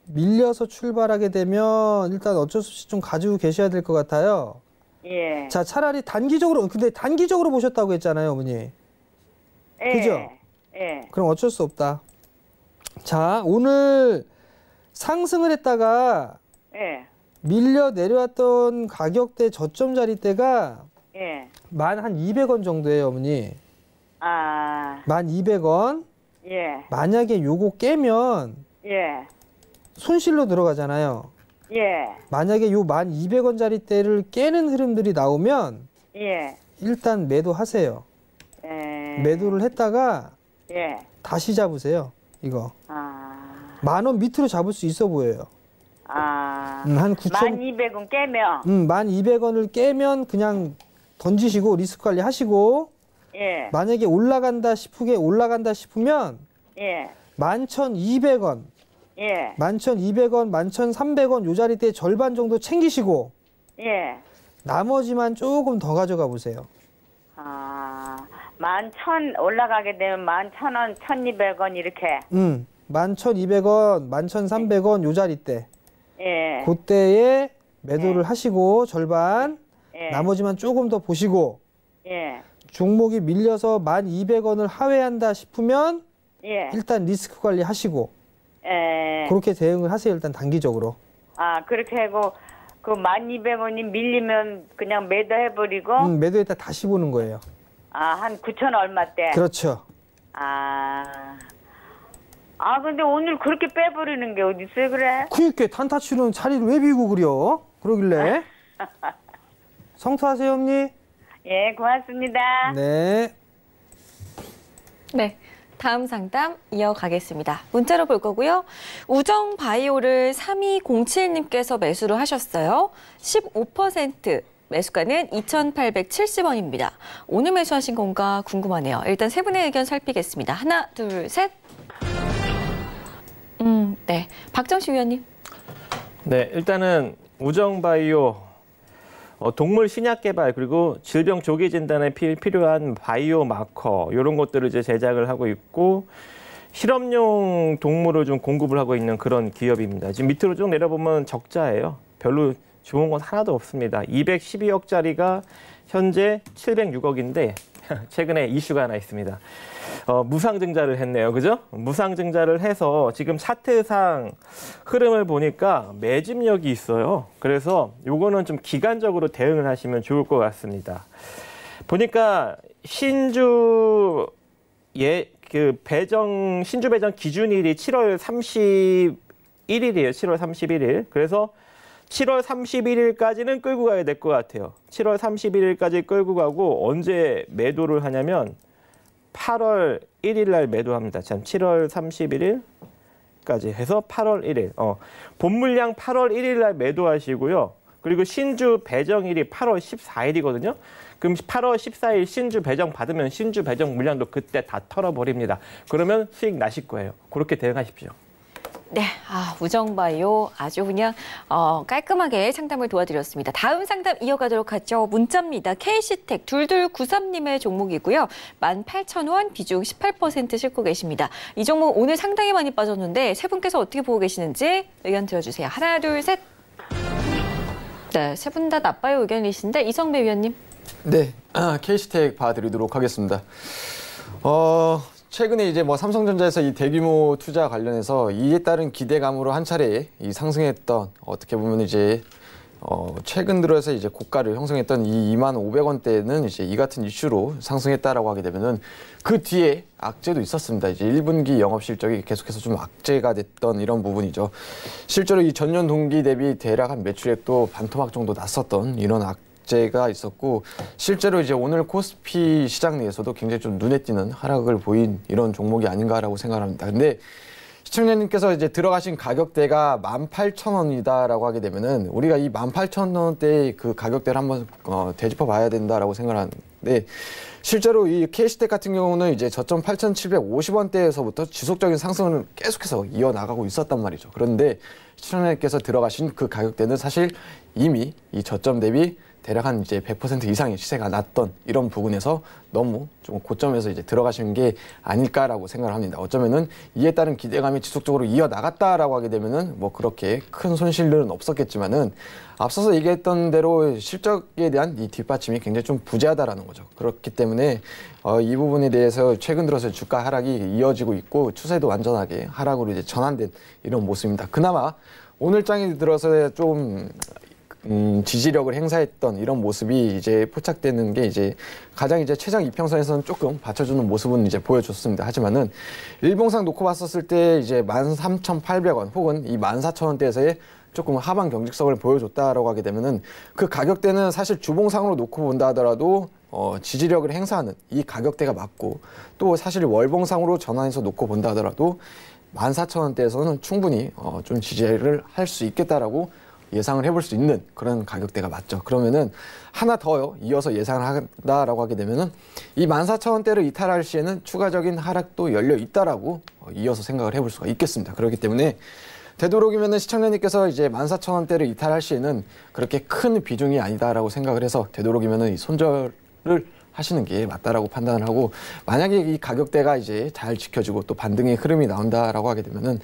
[SPEAKER 4] 밀려서 출발하게 되면 일단 어쩔 수 없이 좀 가지고 계셔야 될 것 같아요.
[SPEAKER 8] 예.
[SPEAKER 4] 자 차라리 단기적으로 근데 단기적으로 보셨다고 했잖아요 어머니.
[SPEAKER 8] 예.
[SPEAKER 4] 그죠?
[SPEAKER 8] 예.
[SPEAKER 4] 그럼 어쩔 수 없다. 자 오늘 상승을 했다가
[SPEAKER 8] 예.
[SPEAKER 4] 밀려 내려왔던 가격대 저점 자리대가
[SPEAKER 8] 예.
[SPEAKER 4] 한 200원 정도예요 어머니.
[SPEAKER 8] 아.
[SPEAKER 4] 200원.
[SPEAKER 8] 예.
[SPEAKER 4] 만약에 요거 깨면
[SPEAKER 8] 예.
[SPEAKER 4] 손실로 들어가잖아요.
[SPEAKER 8] 예.
[SPEAKER 4] 만약에 요 1,200원짜리 대를 깨는 흐름들이 나오면
[SPEAKER 8] 예.
[SPEAKER 4] 일단 매도하세요.
[SPEAKER 8] 예.
[SPEAKER 4] 매도를 했다가
[SPEAKER 8] 예.
[SPEAKER 4] 다시 잡으세요. 이거.
[SPEAKER 8] 아.
[SPEAKER 4] 10,000원 밑으로 잡을 수 있어 보여요.
[SPEAKER 8] 아.
[SPEAKER 4] 한 9,000.
[SPEAKER 8] 1200원 깨면.
[SPEAKER 4] 1200원을 깨면 그냥 던지시고 리스크 관리 하시고
[SPEAKER 8] 예.
[SPEAKER 4] 만약에 올라간다 싶으면
[SPEAKER 8] 예.
[SPEAKER 4] 11,200원,
[SPEAKER 8] 예.
[SPEAKER 4] 11,200원, 11,300원 요 자리대 절반 정도 챙기시고
[SPEAKER 8] 예.
[SPEAKER 4] 나머지만 조금 더 가져가 보세요.
[SPEAKER 8] 아, 11,000 올라가게 되면 11,000원, 1,200원 이렇게.
[SPEAKER 4] 11,200원, 11,300원 요 자리대.
[SPEAKER 8] 예.
[SPEAKER 4] 그때에 매도를 하시고 절반,
[SPEAKER 8] 예.
[SPEAKER 4] 나머지만 조금 더 보시고
[SPEAKER 8] 예.
[SPEAKER 4] 종목이 밀려서 1,200원을 하회한다 싶으면
[SPEAKER 8] 예.
[SPEAKER 4] 일단 리스크 관리 하시고
[SPEAKER 8] 예.
[SPEAKER 4] 그렇게 대응을 하세요. 일단 단기적으로.
[SPEAKER 8] 아, 그렇게 하고 그 1,200원이 밀리면 그냥 매도해버리고
[SPEAKER 4] 매도했다 다시 보는 거예요.
[SPEAKER 8] 아, 한 9,000 얼마대.
[SPEAKER 4] 그렇죠.
[SPEAKER 8] 아, 근데 오늘 그렇게 빼버리는 게 어딨어요, 그래?
[SPEAKER 4] 그니까 탄타치로는 자리를 왜 비우고 그려? 그러길래. 성투하세요, 언니.
[SPEAKER 8] 예, 고맙습니다.
[SPEAKER 4] 네.
[SPEAKER 2] 네. 다음 상담 이어가겠습니다. 문자로 볼 거고요. 우정바이오를 3207님께서 매수를 하셨어요. 15% 매수가는 2,870원입니다. 오늘 매수하신 건가 궁금하네요. 일단 세 분의 의견 살피겠습니다. 하나, 둘, 셋. 네. 박정식 위원님.
[SPEAKER 7] 네, 일단은 우정바이오 동물 신약 개발 그리고 질병 조기 진단에 필요한 바이오 마커 이런 것들을 이제 제작을 하고 있고 실험용 동물을 좀 공급을 하고 있는 그런 기업입니다. 지금 밑으로 쭉 내려보면 적자예요. 별로 좋은 건 하나도 없습니다. 212억짜리가 현재 706억인데 최근에 이슈가 하나 있습니다. 무상증자를 했네요. 그죠? 무상증자를 해서 지금 차트상 흐름을 보니까 매집력이 있어요. 그래서 요거는 좀 기간적으로 대응을 하시면 좋을 것 같습니다. 보니까 신주 배정 기준일이 7월 31일이에요. 7월 31일. 그래서 7월 31일까지는 끌고 가야 될 것 같아요. 7월 31일까지 끌고 가고 언제 매도를 하냐면 8월 1일 날 매도합니다. 참 7월 31일까지 해서 8월 1일. 본 물량 8월 1일 날 매도하시고요. 그리고 신주 배정일이 8월 14일이거든요. 그럼 8월 14일 신주 배정 받으면 신주 배정 물량도 그때 다 털어버립니다. 그러면 수익 나실 거예요. 그렇게 대응하십시오.
[SPEAKER 2] 네, 우정바이오 아주 그냥 깔끔하게 상담을 도와드렸습니다. 다음 상담 이어가도록 하죠. 문자입니다. KC텍 2293님의 종목이고요. 18,000원 비중 18% 싣고 계십니다. 이 종목 오늘 상당히 많이 빠졌는데 세 분께서 어떻게 보고 계시는지 의견 들어주세요. 하나, 둘, 셋. 네, 세 분 다 나빠요 의견이신데 이성배 위원님.
[SPEAKER 5] 네, KC텍 봐드리도록 하겠습니다. 최근에 이제 삼성전자에서 이 대규모 투자 관련해서 이에 따른 기대감으로 한 차례 이 상승했던 어떻게 보면 이제 최근 들어서 이제 고가를 형성했던 이 25,500원대는 이제 이 같은 이슈로 상승했다라고 하게 되면은 그 뒤에 악재도 있었습니다. 이제 1분기 영업 실적이 계속해서 좀 악재가 됐던 이런 부분이죠. 실제로 이 전년 동기 대비 대략 한 매출액도 반토막 정도 났었던 이런 악재가 있었고 실제로 이제 오늘 코스피 시장 내에서도 굉장히 좀 눈에 띄는 하락을 보인 이런 종목이 아닌가라고 생각합니다. 근데 시청자님께서 이제 들어가신 가격대가 18,000원이다라고 하게 되면은 우리가 이 18,000원대의 그 가격대를 한번 되짚어 봐야 된다라고 생각하는데 실제로 이 KC텍 같은 경우는 이제 저점 8,750원대에서부터 지속적인 상승을 계속해서 이어나가고 있었단 말이죠. 그런데 시청자님께서 들어가신 그 가격대는 사실 이미 이 저점 대비 대략 한 이제 100% 이상의 시세가 났던 이런 부분에서 너무 좀 고점에서 이제 들어가시는 게 아닐까라고 생각을 합니다. 어쩌면은 이에 따른 기대감이 지속적으로 이어나갔다라고 하게 되면은 그렇게 큰 손실들은 없었겠지만은 앞서서 얘기했던 대로 실적에 대한 이 뒷받침이 굉장히 좀 부재하다라는 거죠. 그렇기 때문에 이 부분에 대해서 최근 들어서 주가 하락이 이어지고 있고 추세도 완전하게 하락으로 이제 전환된 이런 모습입니다. 그나마 오늘 장에 들어서 좀 지지력을 행사했던 이런 모습이 이제 포착되는 게 이제 가장 이제 최장 이평선에서는 조금 받쳐주는 모습은 이제 보여줬습니다. 하지만은 일봉상 놓고 봤었을 때 이제 13,800원 혹은 이 14,000원대에서의 조금 하방 경직성을 보여줬다라고 하게 되면은 그 가격대는 사실 주봉상으로 놓고 본다 하더라도 지지력을 행사하는 이 가격대가 맞고 또 사실 월봉상으로 전환해서 놓고 본다 하더라도 14,000원대에서는 충분히 좀 지지를 할 수 있겠다라고 예상을 해볼 수 있는 그런 가격대가 맞죠. 그러면은 하나 더 이어서 예상을 한다라고 하게 되면은 이 14,000원대를 이탈할 시에는 추가적인 하락도 열려 있다라고 이어서 생각을 해볼 수가 있겠습니다. 그렇기 때문에 되도록이면은 시청자님께서 이제 14,000원대를 이탈할 시에는 그렇게 큰 비중이 아니다라고 생각을 해서 되도록이면은 이 손절을 하시는 게 맞다라고 판단을 하고, 만약에 이 가격대가 이제 잘 지켜지고 또 반등의 흐름이 나온다라고 하게 되면은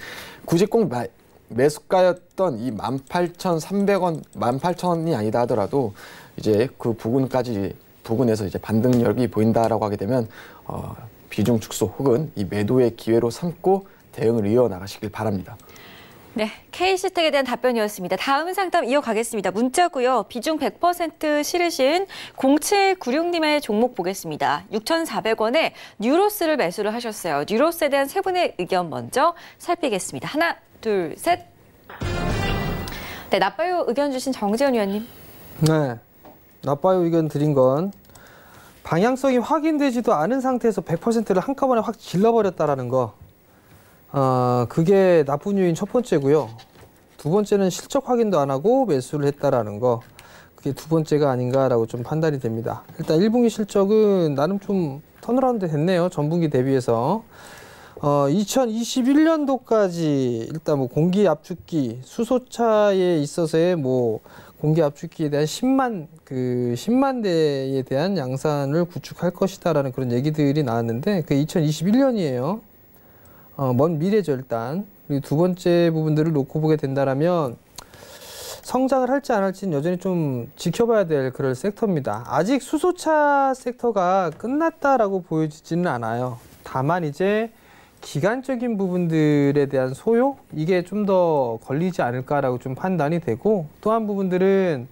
[SPEAKER 5] 굳이 꼭 매수가였던 이 18,300원, 18,000원이 아니다 하더라도 이제 그 부근에서 이제 반등력이 보인다라고 하게 되면 비중 축소 혹은 이 매도의 기회로 삼고 대응을 이어나가시길 바랍니다.
[SPEAKER 2] 네, K시택에 대한 답변이었습니다. 다음 상담 이어가겠습니다. 문자고요. 비중 100% 실으신 0796님의 종목 보겠습니다. 6,400원에 뉴로스를 매수를 하셨어요. 뉴로스에 대한 세 분의 의견 먼저 살피겠습니다. 하나, 둘, 셋. 네, 나빠요 의견 주신 정재훈 의원님.
[SPEAKER 4] 네, 나빠요 의견 드린 건 방향성이 확인되지도 않은 상태에서 100%를 한꺼번에 확 질러버렸다라는 거. 그게 나쁜 요인 첫 번째고요. 두 번째는 실적 확인도 안 하고 매수를 했다라는 거. 그게 두 번째가 아닌가라고 좀 판단이 됩니다. 일단 1분기 실적은 나름 좀 턴어라운드 됐네요. 전분기 대비해서. 2021년도까지 일단 뭐 공기 압축기, 수소차에 있어서의 뭐 공기 압축기에 대한 10만 대에 대한 양산을 구축할 것이다라는 그런 얘기들이 나왔는데 그게 2021년이에요. 먼 미래죠, 일단. 그리고 두 번째 부분들을 놓고 보게 된다라면 성장을 할지 안 할지는 여전히 좀 지켜봐야 될 그럴 섹터입니다. 아직 수소차 섹터가 끝났다라고 보여지지는 않아요. 다만 이제 기간적인 부분들에 대한 소요? 이게 좀 더 걸리지 않을까라고 좀 판단이 되고, 또 한 부분들은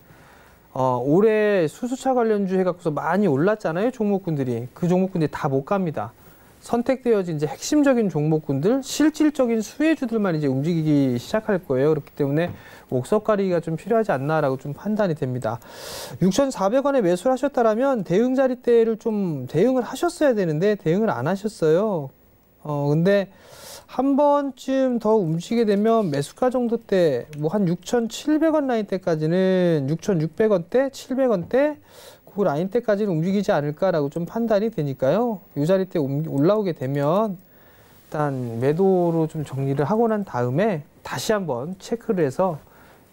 [SPEAKER 4] 올해 수소차 관련주 해갖고서 많이 올랐잖아요, 종목군들이. 그 종목군들이 다 못 갑니다. 선택되어진 이제 핵심적인 종목군들, 실질적인 수혜주들만 이제 움직이기 시작할 거예요. 그렇기 때문에 목석 가리기가 좀 필요하지 않나라고 좀 판단이 됩니다. 6,400원에 매수를 하셨다라면 대응 자리대를 좀 대응을 하셨어야 되는데 대응을 안 하셨어요. 근데 한 번쯤 더 움직이게 되면 매수가 정도 때 뭐 한 6,700원 라인 때까지는 6,600원대, 700원대 그 라인 때까지는 움직이지 않을까라고 좀 판단이 되니까요. 이 자리 때 올라오게 되면 일단 매도로 좀 정리를 하고 난 다음에 다시 한번 체크를 해서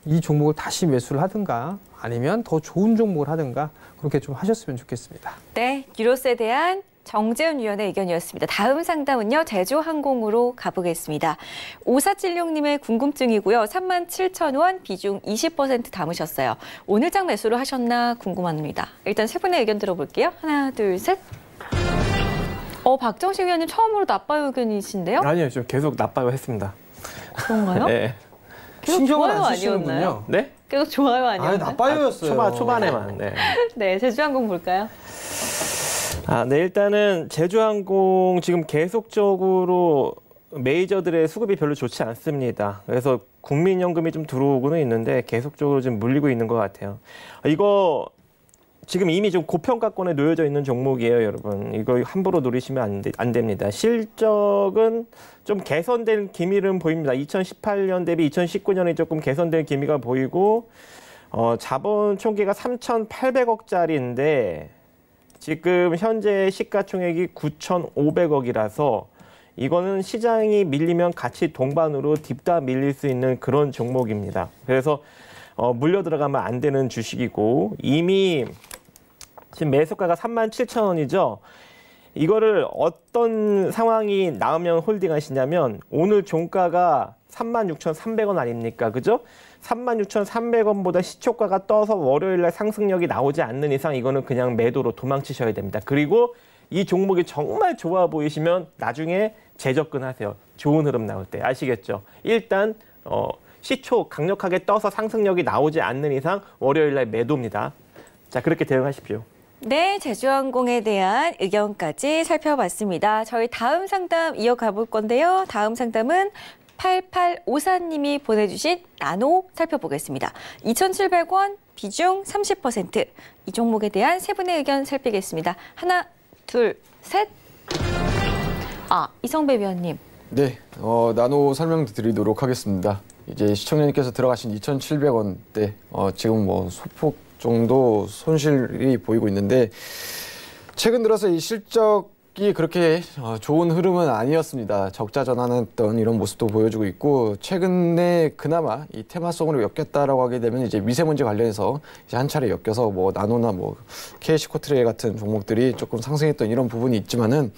[SPEAKER 4] 이 종목을 다시 매수를 하든가 아니면 더 좋은 종목을 하든가 그렇게 좀 하셨으면 좋겠습니다.
[SPEAKER 2] 네, 뉴로스에 대한 정재훈 위원의 의견이었습니다. 다음 상담은요, 제주항공으로 가보겠습니다. 5476님의 궁금증이고요. 37,000원 비중 20% 담으셨어요. 오늘장 매수를 하셨나 궁금합니다. 일단 세 분의 의견 들어볼게요. 하나, 둘, 셋. 박정식 위원님 처음으로 나빠요 의견이신데요?
[SPEAKER 7] 아니요, 좀 계속 나빠요 했습니다.
[SPEAKER 2] 그런가요?
[SPEAKER 7] 네.
[SPEAKER 2] 계속
[SPEAKER 4] 신경을
[SPEAKER 2] 좋아요
[SPEAKER 4] 안 쓰시는군요.
[SPEAKER 2] 아니었나요?
[SPEAKER 7] 네?
[SPEAKER 2] 계속 좋아요 아니었나요?
[SPEAKER 4] 나빠요였어요.
[SPEAKER 7] 초반에만. 네.
[SPEAKER 2] 네, 제주항공 볼까요?
[SPEAKER 7] 네, 일단은 제주항공 지금 계속적으로 메이저들의 수급이 별로 좋지 않습니다. 그래서 국민연금이 좀 들어오고는 있는데 계속적으로 좀 물리고 있는 것 같아요. 이거 지금 이미 좀 고평가권에 놓여져 있는 종목이에요, 여러분. 이거 함부로 노리시면 안 됩니다. 실적은 좀 개선된 기미는 보입니다. 2018년 대비 2019년에 조금 개선된 기미가 보이고, 자본 총계가 3,800억짜리인데 지금 현재 시가총액이 9,500억이라서 이거는 시장이 밀리면 같이 동반으로 딥다 밀릴 수 있는 그런 종목입니다. 그래서 물려 들어가면 안 되는 주식이고, 이미 지금 매수가가 37,000원이죠. 이거를 어떤 상황이 나오면 홀딩하시냐면 오늘 종가가 36,300원 아닙니까? 그죠? 36,300원보다 시초가가 떠서 월요일날 상승력이 나오지 않는 이상 이거는 그냥 매도로 도망치셔야 됩니다. 그리고 이 종목이 정말 좋아 보이시면 나중에 재접근하세요. 좋은 흐름 나올 때. 아시겠죠? 일단 시초 강력하게 떠서 상승력이 나오지 않는 이상 월요일날 매도입니다. 자, 그렇게 대응하십시오.
[SPEAKER 2] 네, 제주항공에 대한 의견까지 살펴봤습니다. 저희 다음 상담 이어가 볼 건데요. 다음 상담은 8854님이 보내주신 나노 살펴보겠습니다. 2,700원, 비중 30%. 이 종목에 대한 세 분의 의견 살피겠습니다. 하나, 둘, 셋. 이성배 위원님.
[SPEAKER 5] 네, 나노 설명드리도록 하겠습니다. 이제 시청자님께서 들어가신 2,700원대 지금 뭐 소폭 정도 손실이 보이고 있는데 최근 들어서 이 실적이 그렇게 좋은 흐름은 아니었습니다. 적자 전환했던 이런 모습도 보여주고 있고 최근에 그나마 이 테마성으로 엮였다라고 하게 되면 이제 미세먼지 관련해서 이제 한 차례 엮여서 뭐 나노나 뭐 KC코트레일 같은 종목들이 조금 상승했던 이런 부분이 있지만은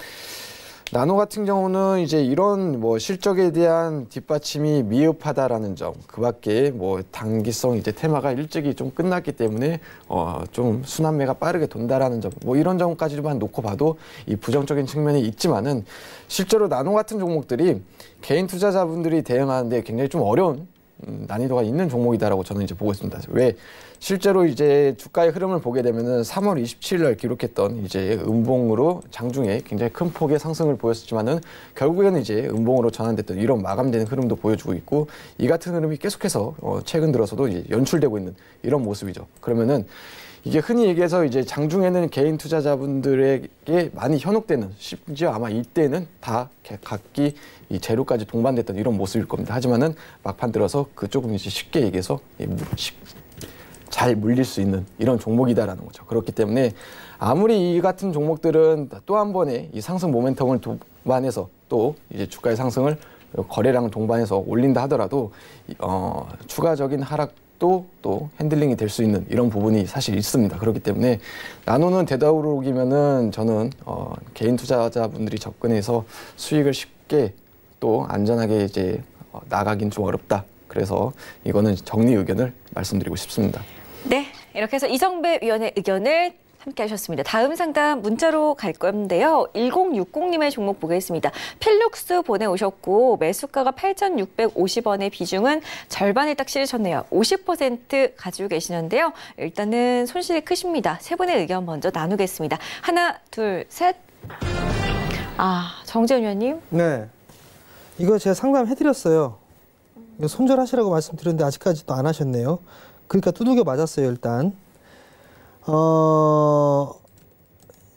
[SPEAKER 5] 나노 같은 경우는 이제 이런 뭐 실적에 대한 뒷받침이 미흡하다라는 점, 그밖에 뭐 단기성 이제 테마가 일찍이 좀 끝났기 때문에 좀 순환매가 빠르게 돈다라는 점, 뭐 이런 점까지만 놓고 봐도 이 부정적인 측면이 있지만은 실제로 나노 같은 종목들이 개인 투자자분들이 대응하는데 굉장히 좀 어려운 난이도가 있는 종목이다라고 저는 이제 보고 있습니다. 왜? 실제로 이제 주가의 흐름을 보게 되면은 3월 27일 날 기록했던 이제 음봉으로 장중에 굉장히 큰 폭의 상승을 보였지만은 결국에는 이제 음봉으로 전환됐던 이런 마감되는 흐름도 보여주고 있고 이 같은 흐름이 계속해서 최근 들어서도 이제 연출되고 있는 이런 모습이죠. 그러면은 이게 흔히 얘기해서 이제 장중에는 개인 투자자분들에게 많이 현혹되는, 심지어 아마 이때는 다 각기 이 재료까지 동반됐던 이런 모습일 겁니다. 하지만은 막판 들어서 그쪽은 이제 쉽게 얘기해서 잘 물릴 수 있는 이런 종목이다라는 거죠. 그렇기 때문에 아무리 이 같은 종목들은 또 한 번에 이 상승 모멘텀을 동반해서 또 이제 주가의 상승을 거래량을 동반해서 올린다 하더라도 추가적인 하락도 또 핸들링이 될 수 있는 이런 부분이 사실 있습니다. 그렇기 때문에 나노는 되도록이면은 저는 개인 투자자분들이 접근해서 수익을 쉽게 또 안전하게 이제 나가긴 좀 어렵다. 그래서 이거는 정리 의견을 말씀드리고 싶습니다.
[SPEAKER 2] 네, 이렇게 해서 이성배 위원의 의견을 함께 하셨습니다. 다음 상담 문자로 갈 건데요. 1060님의 종목 보겠습니다. 필룩스 보내오셨고 매수가가 8,650원의 비중은 절반을 딱 실으셨네요. 50% 가지고 계시는데요. 일단은 손실이 크십니다. 세 분의 의견 먼저 나누겠습니다. 하나, 둘, 셋. 정재훈 위원님.
[SPEAKER 4] 네, 이거 제가 상담해드렸어요. 이거 손절하시라고 말씀드렸는데 아직까지도 안 하셨네요. 그러니까 두들겨 맞았어요, 일단.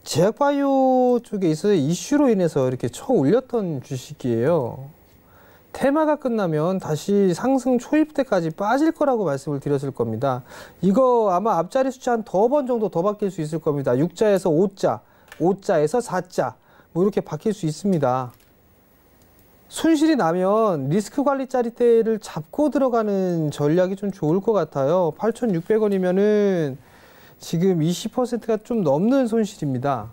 [SPEAKER 4] 제약바이오 쪽에 있어서 이슈로 인해서 이렇게 쳐 올렸던 주식이에요. 테마가 끝나면 다시 상승 초입 때까지 빠질 거라고 말씀을 드렸을 겁니다. 이거 아마 앞자리 숫자 한 더 번 정도 더 바뀔 수 있을 겁니다. 6자에서 5자, 5자에서 4자 뭐 이렇게 바뀔 수 있습니다. 손실이 나면 리스크 관리 짜리대를 잡고 들어가는 전략이 좀 좋을 것 같아요. 8,600원이면은 지금 20%가 좀 넘는 손실입니다.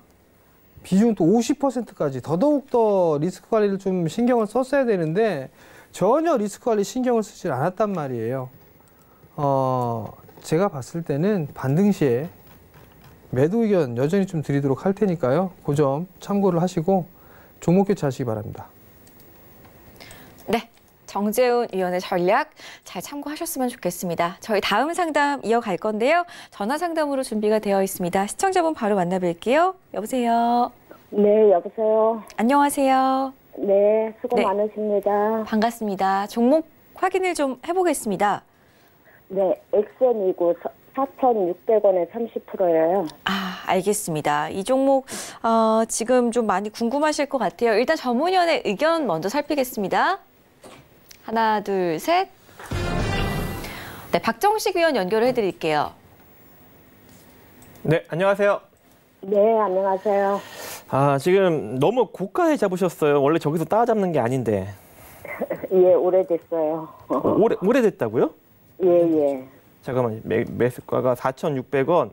[SPEAKER 4] 비중도 50%까지 더더욱더 리스크 관리를 좀 신경을 썼어야 되는데 전혀 리스크 관리 신경을 쓰지 않았단 말이에요. 제가 봤을 때는 반등 시에 매도 의견 여전히 좀 드리도록 할 테니까요. 그 점 참고를 하시고 종목 교체하시기 바랍니다.
[SPEAKER 2] 네, 정재훈 위원의 전략 잘 참고하셨으면 좋겠습니다. 저희 다음 상담 이어갈 건데요. 전화 상담으로 준비가 되어 있습니다. 시청자분 바로 만나뵐게요. 여보세요.
[SPEAKER 9] 네, 여보세요.
[SPEAKER 2] 안녕하세요.
[SPEAKER 9] 네, 수고
[SPEAKER 2] 네.
[SPEAKER 9] 많으십니다.
[SPEAKER 2] 반갑습니다. 종목 확인을 좀 해보겠습니다.
[SPEAKER 9] 네, 엑센이고 4,600원에 30%예요.
[SPEAKER 2] 알겠습니다. 이 종목 지금 좀 많이 궁금하실 것 같아요. 일단 전문위원의 의견 먼저 살피겠습니다. 하나, 둘, 셋. 네, 박정식 위원 연결을 해드릴게요.
[SPEAKER 7] 네, 안녕하세요.
[SPEAKER 9] 네, 안녕하세요.
[SPEAKER 7] 지금 너무 고가에 잡으셨어요. 원래 저기서 따잡는 게 아닌데.
[SPEAKER 9] 예, 오래됐어요.
[SPEAKER 7] 오래됐다고요?
[SPEAKER 9] 예.
[SPEAKER 7] 잠깐만, 매수가가 4,600원.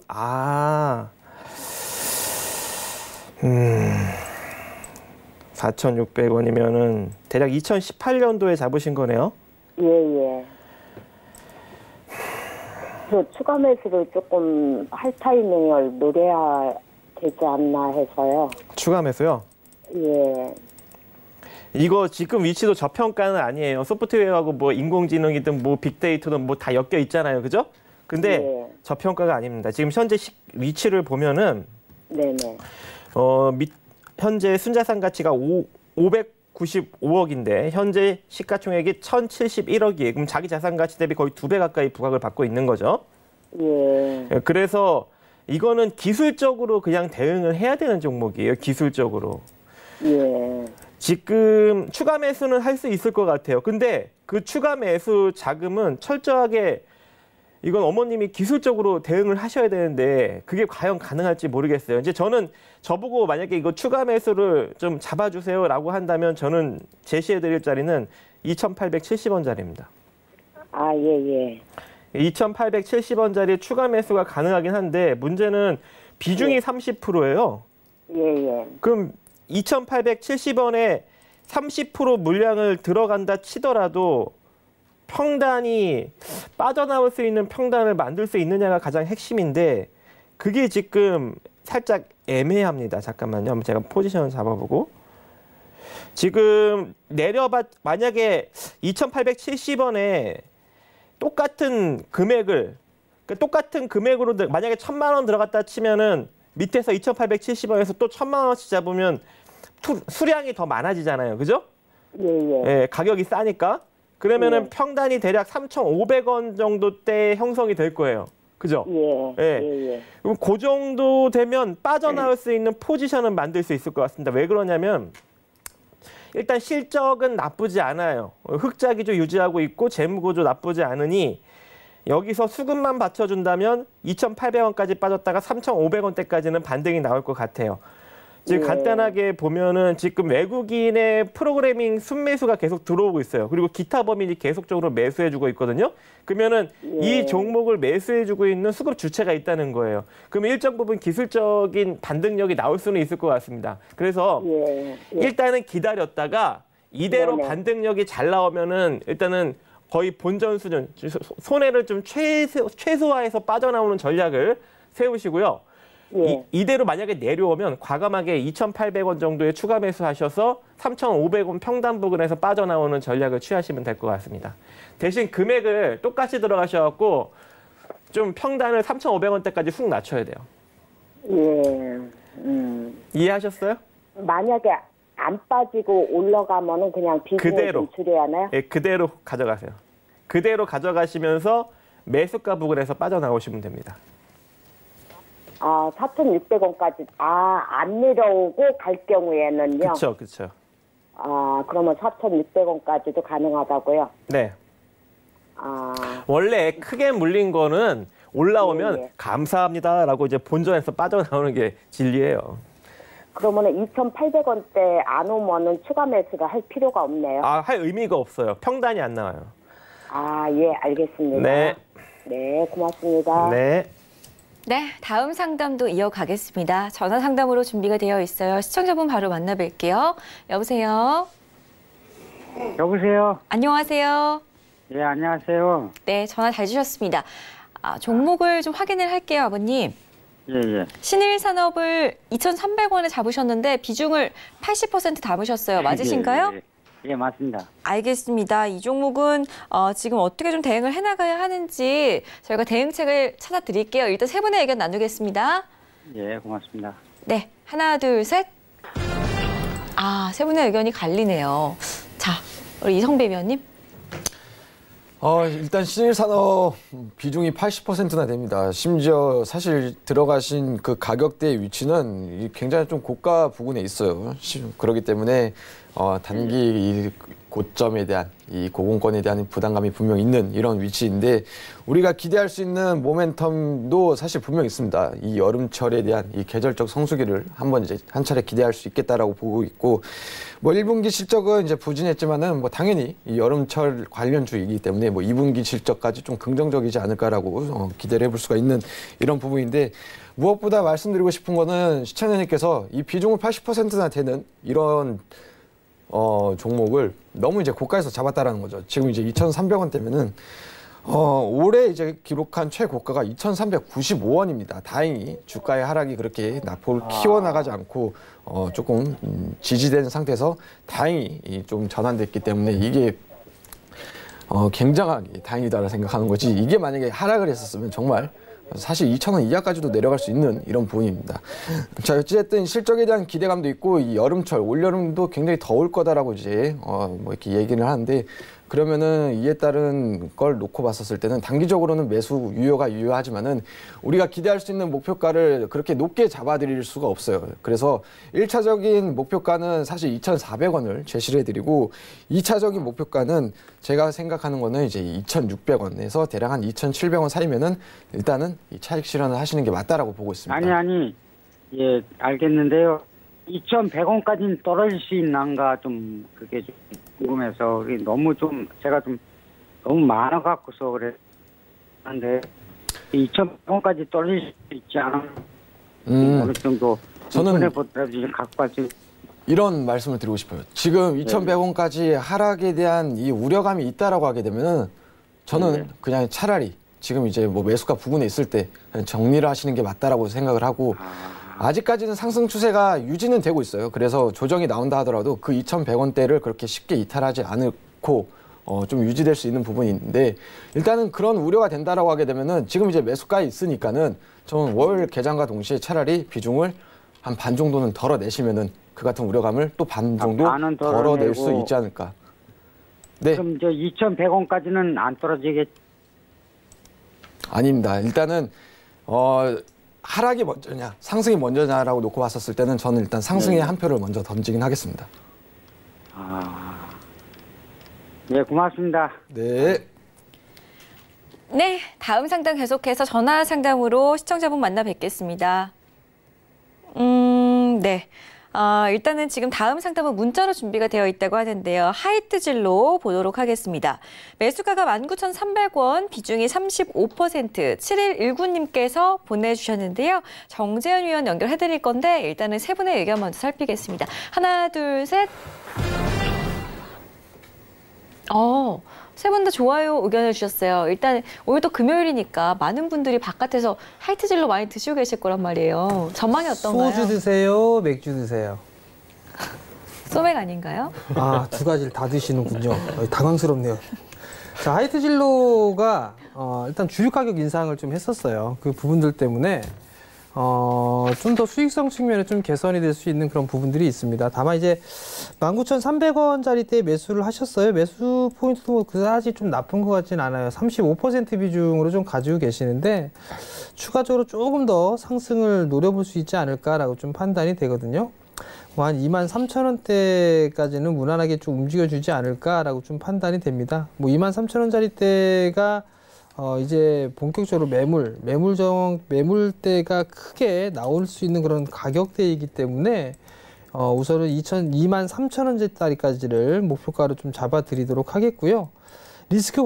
[SPEAKER 7] 4,600원이면은 대략 2018년도에 잡으신 거네요?
[SPEAKER 9] 예. 저 추가 매수를 조금 할 타이밍을 노려야 되지 않나 해서요.
[SPEAKER 7] 추가 매수요?
[SPEAKER 9] 예.
[SPEAKER 7] 이거 지금 위치도 저평가는 아니에요. 소프트웨어하고 뭐 인공지능이든 뭐 빅데이터든 뭐 다 엮여 있잖아요. 그죠? 근데
[SPEAKER 9] 예.
[SPEAKER 7] 저평가가 아닙니다. 지금 현재 위치를 보면은
[SPEAKER 9] 네네.
[SPEAKER 7] 현재 순자산 가치가 595억인데 현재 시가총액이 1,071억이에요. 그럼 자기 자산 가치 대비 거의 2배 가까이 부각을 받고 있는 거죠.
[SPEAKER 9] 예.
[SPEAKER 7] 그래서 이거는 기술적으로 그냥 대응을 해야 되는 종목이에요. 기술적으로.
[SPEAKER 9] 예.
[SPEAKER 7] 지금 추가 매수는 할 수 있을 것 같아요. 근데 그 추가 매수 자금은 철저하게 이건 어머님이 기술적으로 대응을 하셔야 되는데 그게 과연 가능할지 모르겠어요. 이제 저는 저보고 만약에 이거 추가 매수를 좀 잡아주세요라고 한다면 저는 제시해드릴 자리는 2,870원짜리입니다.
[SPEAKER 9] 아, 예.
[SPEAKER 7] 2,870원짜리 추가 매수가 가능하긴 한데 문제는 비중이 30%예요.
[SPEAKER 9] 예.
[SPEAKER 7] 그럼 2,870원에 30% 물량을 들어간다 치더라도 평단이 빠져나올 수 있는 평단을 만들 수 있느냐가 가장 핵심인데 그게 지금 살짝 애매합니다. 잠깐만요. 제가 포지션을 잡아보고 지금 만약에 2,870원에 똑같은 금액을 똑같은 금액으로 만약에 1,000만 원 들어갔다 치면은 밑에서 2,870원에서 또 1,000만 원씩 잡으면 수량이 더 많아지잖아요. 그죠? 예, 가격이 싸니까. 그러면은 평단이 대략 3,500원 정도대 형성이 될 거예요. 그죠? 예. 그럼 그 정도 되면 빠져나올 수 있는 포지션은 만들 수 있을 것 같습니다. 왜 그러냐면 일단 실적은 나쁘지 않아요. 흑자 기조 유지하고 있고 재무 구조 나쁘지 않으니 여기서 수급만 받쳐준다면 2,800원까지 빠졌다가 3,500원대까지는 반등이 나올 것 같아요. 지금 간단하게 보면은 지금 외국인의 프로그래밍 순매수가 계속 들어오고 있어요. 그리고 기타 범인이 계속적으로 매수해주고 있거든요. 그러면은 이 종목을 매수해주고 있는 수급 주체가 있다는 거예요. 그러면 일정 부분 기술적인 반등력이 나올 수는 있을 것 같습니다. 그래서 일단은 기다렸다가 이대로 반등력이 잘 나오면은 일단은 거의 본전 수준, 손해를 좀 최소화해서 빠져나오는 전략을 세우시고요. 이대로 만약에 내려오면 과감하게 2,800원 정도의 추가 매수하셔서 3,500원 평단 부근에서 빠져나오는 전략을 취하시면 될 것 같습니다. 대신 금액을 똑같이 들어가셔갖고 좀 평단을 3,500원대까지 훅 낮춰야 돼요. 이해하셨어요?
[SPEAKER 9] 만약에 안 빠지고 올라가면은 그냥 비중을 좀 줄여야 하나요?
[SPEAKER 7] 예, 그대로 가져가세요. 그대로 가져가시면서 매수가 부근에서 빠져나오시면 됩니다.
[SPEAKER 9] 4,600원까지 안 내려오고 갈 경우에는요.
[SPEAKER 7] 그렇죠.
[SPEAKER 9] 그러면 4,600원까지도 가능하다고요?
[SPEAKER 7] 네. 원래 크게 물린 거는 올라오면 감사합니다라고 이제 본전에서 빠져나오는 게 진리예요.
[SPEAKER 9] 그러면은 2,800원대 안 오면은 추가 매수를 할 필요가 없네요.
[SPEAKER 7] 할 의미가 없어요. 평단이 안 나와요.
[SPEAKER 9] 예, 알겠습니다. 네, 고맙습니다.
[SPEAKER 7] 네.
[SPEAKER 2] 네, 다음 상담도 이어가겠습니다. 전화 상담으로 준비가 되어 있어요. 시청자분 바로 만나뵐게요. 여보세요?
[SPEAKER 10] 여보세요?
[SPEAKER 2] 안녕하세요?
[SPEAKER 10] 예, 안녕하세요.
[SPEAKER 2] 네, 전화 잘 주셨습니다. 종목을 좀 확인을 할게요, 아버님.
[SPEAKER 10] 예.
[SPEAKER 2] 신일산업을 2,300원에 잡으셨는데 비중을 80% 담으셨어요. 맞으신가요?
[SPEAKER 10] 예, 맞습니다.
[SPEAKER 2] 알겠습니다. 이 종목은 지금 어떻게 좀 대응을 해나가야 하는지 저희가 대응책을 찾아드릴게요. 일단 세 분의 의견 나누겠습니다.
[SPEAKER 10] 예, 고맙습니다.
[SPEAKER 2] 네, 하나, 둘, 셋. 세 분의 의견이 갈리네요. 자, 우리 이성배 위원님.
[SPEAKER 5] 일단 신일산업 비중이 80%나 됩니다. 심지어 사실 들어가신 그 가격대의 위치는 굉장히 좀 고가 부근에 있어요. 그렇기 때문에 단기 이 고점에 대한 이 고공권에 대한 부담감이 분명 있는 이런 위치인데 우리가 기대할 수 있는 모멘텀도 사실 분명 있습니다. 이 여름철에 대한 이 계절적 성수기를 한번 이제 한 차례 기대할 수 있겠다라고 보고 있고 1분기 실적은 이제 부진했지만은 당연히 이 여름철 관련주이기 때문에 2분기 실적까지 좀 긍정적이지 않을까라고 기대를 해볼 수가 있는 이런 부분인데 무엇보다 말씀드리고 싶은 거는 시청자님께서 이 비중을 80%나 되는 이런 종목을 너무 이제 고가에서 잡았다라는 거죠. 지금 이제 2,300원대면은 올해 이제 기록한 최고가가 2,395원입니다. 다행히 주가의 하락이 그렇게 낙폭을 키워나가지 않고 조금 지지된 상태에서 다행히 좀 전환됐기 때문에 이게 굉장하게 다행이다라 생각하는 거지. 이게 만약에 하락을 했었으면 정말 사실 2,000원 이하까지도 내려갈 수 있는 이런 부분입니다. 자, 어쨌든 실적에 대한 기대감도 있고 이 여름철, 올여름도 굉장히 더울 거다라고 이제 이렇게 얘기를 하는데 그러면은 이에 따른 걸 놓고 봤었을 때는 단기적으로는 매수 유효가 유효하지만은 우리가 기대할 수 있는 목표가를 그렇게 높게 잡아드릴 수가 없어요. 그래서 1차적인 목표가는 사실 2,400원을 제시를 해드리고 2차적인 목표가는 제가 생각하는 거는 이제 2,600원에서 대략 한 2,700원 사이면은 일단은 이 차익 실현을 하시는 게 맞다라고 보고 있습니다.
[SPEAKER 10] 아니, 예, 알겠는데요. 2,100원까지는 떨어질 수 있는가 좀 그게 좀 궁금해서 너무 좀 제가 좀 너무 많아 갖고서 그래. 한데 2,100원까지 떨어질 수 있지 않아? 어느 정도
[SPEAKER 5] 저는
[SPEAKER 10] 보더라도 갖고 갈지.
[SPEAKER 5] 이런 말씀을 드리고 싶어요. 지금 2,100원까지 하락에 대한 이 우려감이 있다라고 하게 되면은 저는 그냥 차라리 지금 이제 뭐 매수가 부근에 있을 때 그냥 정리를 하시는 게 맞다라고 생각을 하고 아직까지는 상승 추세가 유지는 되고 있어요. 그래서 조정이 나온다 하더라도 그 2,100원대를 그렇게 쉽게 이탈하지 않고 좀 유지될 수 있는 부분이 있는데 일단은 그런 우려가 된다라고 하게 되면은 지금 이제 매수가에 있으니까는 저는 월 개장과 동시에 차라리 비중을 한 반 정도는 덜어내시면은 그 같은 우려감을 또 반 정도 덜어낼 수 있지 않을까. 네.
[SPEAKER 10] 그럼 저 2,100원까지는 안 떨어지겠?
[SPEAKER 5] 아닙니다. 일단은 하락이 먼저냐 상승이 먼저냐라고 놓고 봤었을 때는 저는 일단 상승에 한 표를 먼저 던지긴 하겠습니다.
[SPEAKER 10] 네, 고맙습니다.
[SPEAKER 5] 네.
[SPEAKER 2] 네, 다음 상담 계속해서 전화 상담으로 시청자분 만나 뵙겠습니다. 네. 일단은 지금 다음 상담은 문자로 준비가 되어 있다고 하는데요. 하이트질로 보도록 하겠습니다. 매수가가 19,300원, 비중이 35%, 7119님께서 보내주셨는데요. 정재현 위원 연결해드릴 건데 일단은 세 분의 의견 먼저 살피겠습니다. 하나, 둘, 셋. 세 분 다 좋아요 의견을 주셨어요. 일단 오늘도 금요일이니까 많은 분들이 바깥에서 하이트질로 많이 드시고 계실 거란 말이에요. 전망이 어떤가요?
[SPEAKER 4] 소주 드세요, 맥주 드세요.
[SPEAKER 2] 소맥 아닌가요?
[SPEAKER 4] 두 가지를 다 드시는군요. 당황스럽네요. 자, 하이트진로가 일단 주류 가격 인상을 좀 했었어요. 그 부분들 때문에 좀 더 수익성 측면에 좀 개선이 될 수 있는 그런 부분들이 있습니다. 다만 이제 19,300원짜리 때 매수를 하셨어요. 매수 포인트도 그다지 좀 나쁜 것 같지는 않아요. 35% 비중으로 좀 가지고 계시는데 추가적으로 조금 더 상승을 노려볼 수 있지 않을까라고 좀 판단이 되거든요. 한 23,000원대까지는 무난하게 좀 움직여주지 않을까라고 좀 판단이 됩니다. 23,000원짜리 때가 이제 본격적으로 매물대가 크게 나올 수 있는 그런 가격대이기 때문에 우선은 23,000원짜리까지를 목표가로 좀 잡아드리도록 하겠고요. 리스크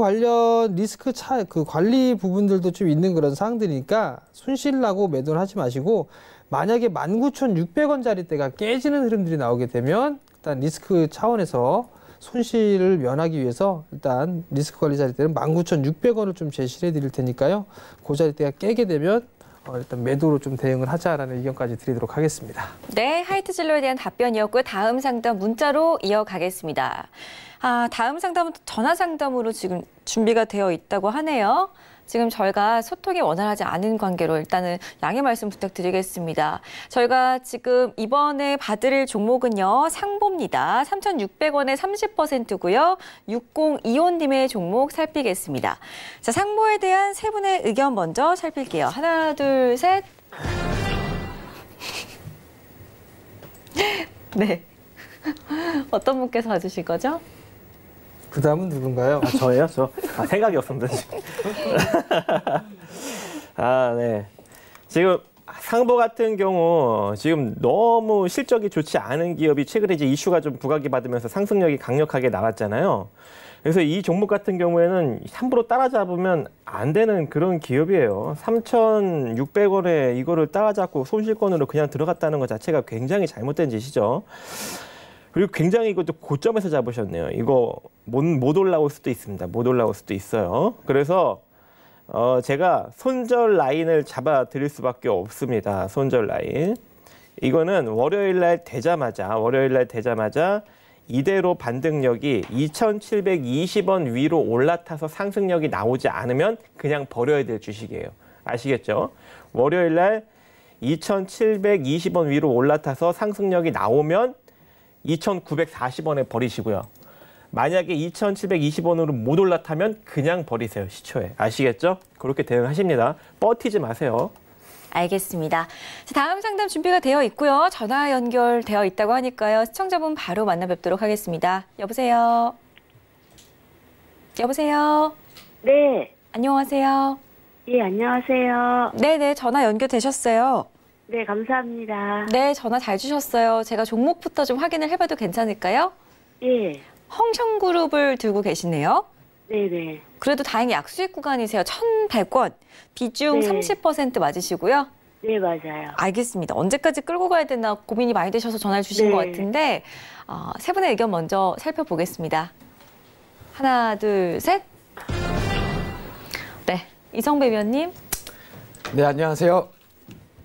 [SPEAKER 4] 관리 부분들도 좀 있는 그런 사항들이니까 손실 나고 매도를 하지 마시고 만약에 19,600원짜리 때가 깨지는 흐름들이 나오게 되면 일단 리스크 차원에서 손실을 면하기 위해서 일단 리스크 관리 자리 때는 19,600원을 좀 제시해 드릴 테니까요. 그 자리 때가 깨게 되면 일단 매도로 좀 대응을 하자라는 의견까지 드리도록 하겠습니다.
[SPEAKER 2] 네, 하이트진로에 대한 답변이었고요. 다음 상담 문자로 이어가겠습니다. 다음 상담은 전화 상담으로 지금 준비가 되어 있다고 하네요. 지금 저희가 소통이 원활하지 않은 관계로 일단은 양해 말씀 부탁드리겠습니다. 저희가 지금 이번에 봐드릴 종목은요. 상보입니다. 3,600원에 30%고요. 6025님의 종목 살피겠습니다. 자, 상보에 대한 세 분의 의견 먼저 살필게요. 하나, 둘, 셋. 네. 어떤 분께서 와주실 거죠?
[SPEAKER 4] 그 다음은 누군가요?
[SPEAKER 7] 저예요? 생각이 없습니다, 지금. 네. 지금 상보 같은 경우 지금 너무 실적이 좋지 않은 기업이 최근에 이제 이슈가 좀 부각이 받으면서 상승력이 강력하게 나왔잖아요. 그래서 이 종목 같은 경우에는 함부로 따라잡으면 안 되는 그런 기업이에요. 3,600원에 이거를 따라잡고 손실권으로 그냥 들어갔다는 것 자체가 굉장히 잘못된 짓이죠. 그리고 굉장히 이것도 고점에서 잡으셨네요. 이거 못 올라올 수도 있습니다. 못 올라올 수도 있어요. 그래서 제가 손절 라인을 잡아 드릴 수밖에 없습니다. 손절 라인. 이거는 월요일 날 되자마자 이대로 반등력이 2,720원 위로 올라타서 상승력이 나오지 않으면 그냥 버려야 될 주식이에요. 아시겠죠? 월요일 날 2,720원 위로 올라타서 상승력이 나오면 2,940원에 버리시고요. 만약에 2,720원으로 못 올라타면 그냥 버리세요. 시초에. 아시겠죠? 그렇게 대응하십니다. 버티지 마세요.
[SPEAKER 2] 알겠습니다. 자, 다음 상담 준비가 되어 있고요. 전화 연결되어 있다고 하니까요. 시청자분 바로 만나 뵙도록 하겠습니다. 여보세요? 여보세요?
[SPEAKER 11] 네.
[SPEAKER 2] 안녕하세요?
[SPEAKER 11] 예, 안녕하세요.
[SPEAKER 2] 네네, 전화 연결되셨어요.
[SPEAKER 11] 네, 감사합니다.
[SPEAKER 2] 네, 전화 잘 주셨어요. 제가 종목부터 좀 확인을 해봐도 괜찮을까요?
[SPEAKER 11] 예.
[SPEAKER 2] 헝성그룹을 들고 계시네요.
[SPEAKER 11] 네네.
[SPEAKER 2] 그래도 다행히 약수익 구간이세요. 1,100원. 비중
[SPEAKER 11] 네.
[SPEAKER 2] 30% 맞으시고요.
[SPEAKER 11] 네, 맞아요.
[SPEAKER 2] 알겠습니다. 언제까지 끌고 가야 되나 고민이 많이 되셔서 전화를 주신
[SPEAKER 11] 네.
[SPEAKER 2] 것 같은데 세 분의 의견 먼저 살펴보겠습니다. 하나, 둘, 셋. 네, 이성배 위원님.
[SPEAKER 5] 네, 안녕하세요.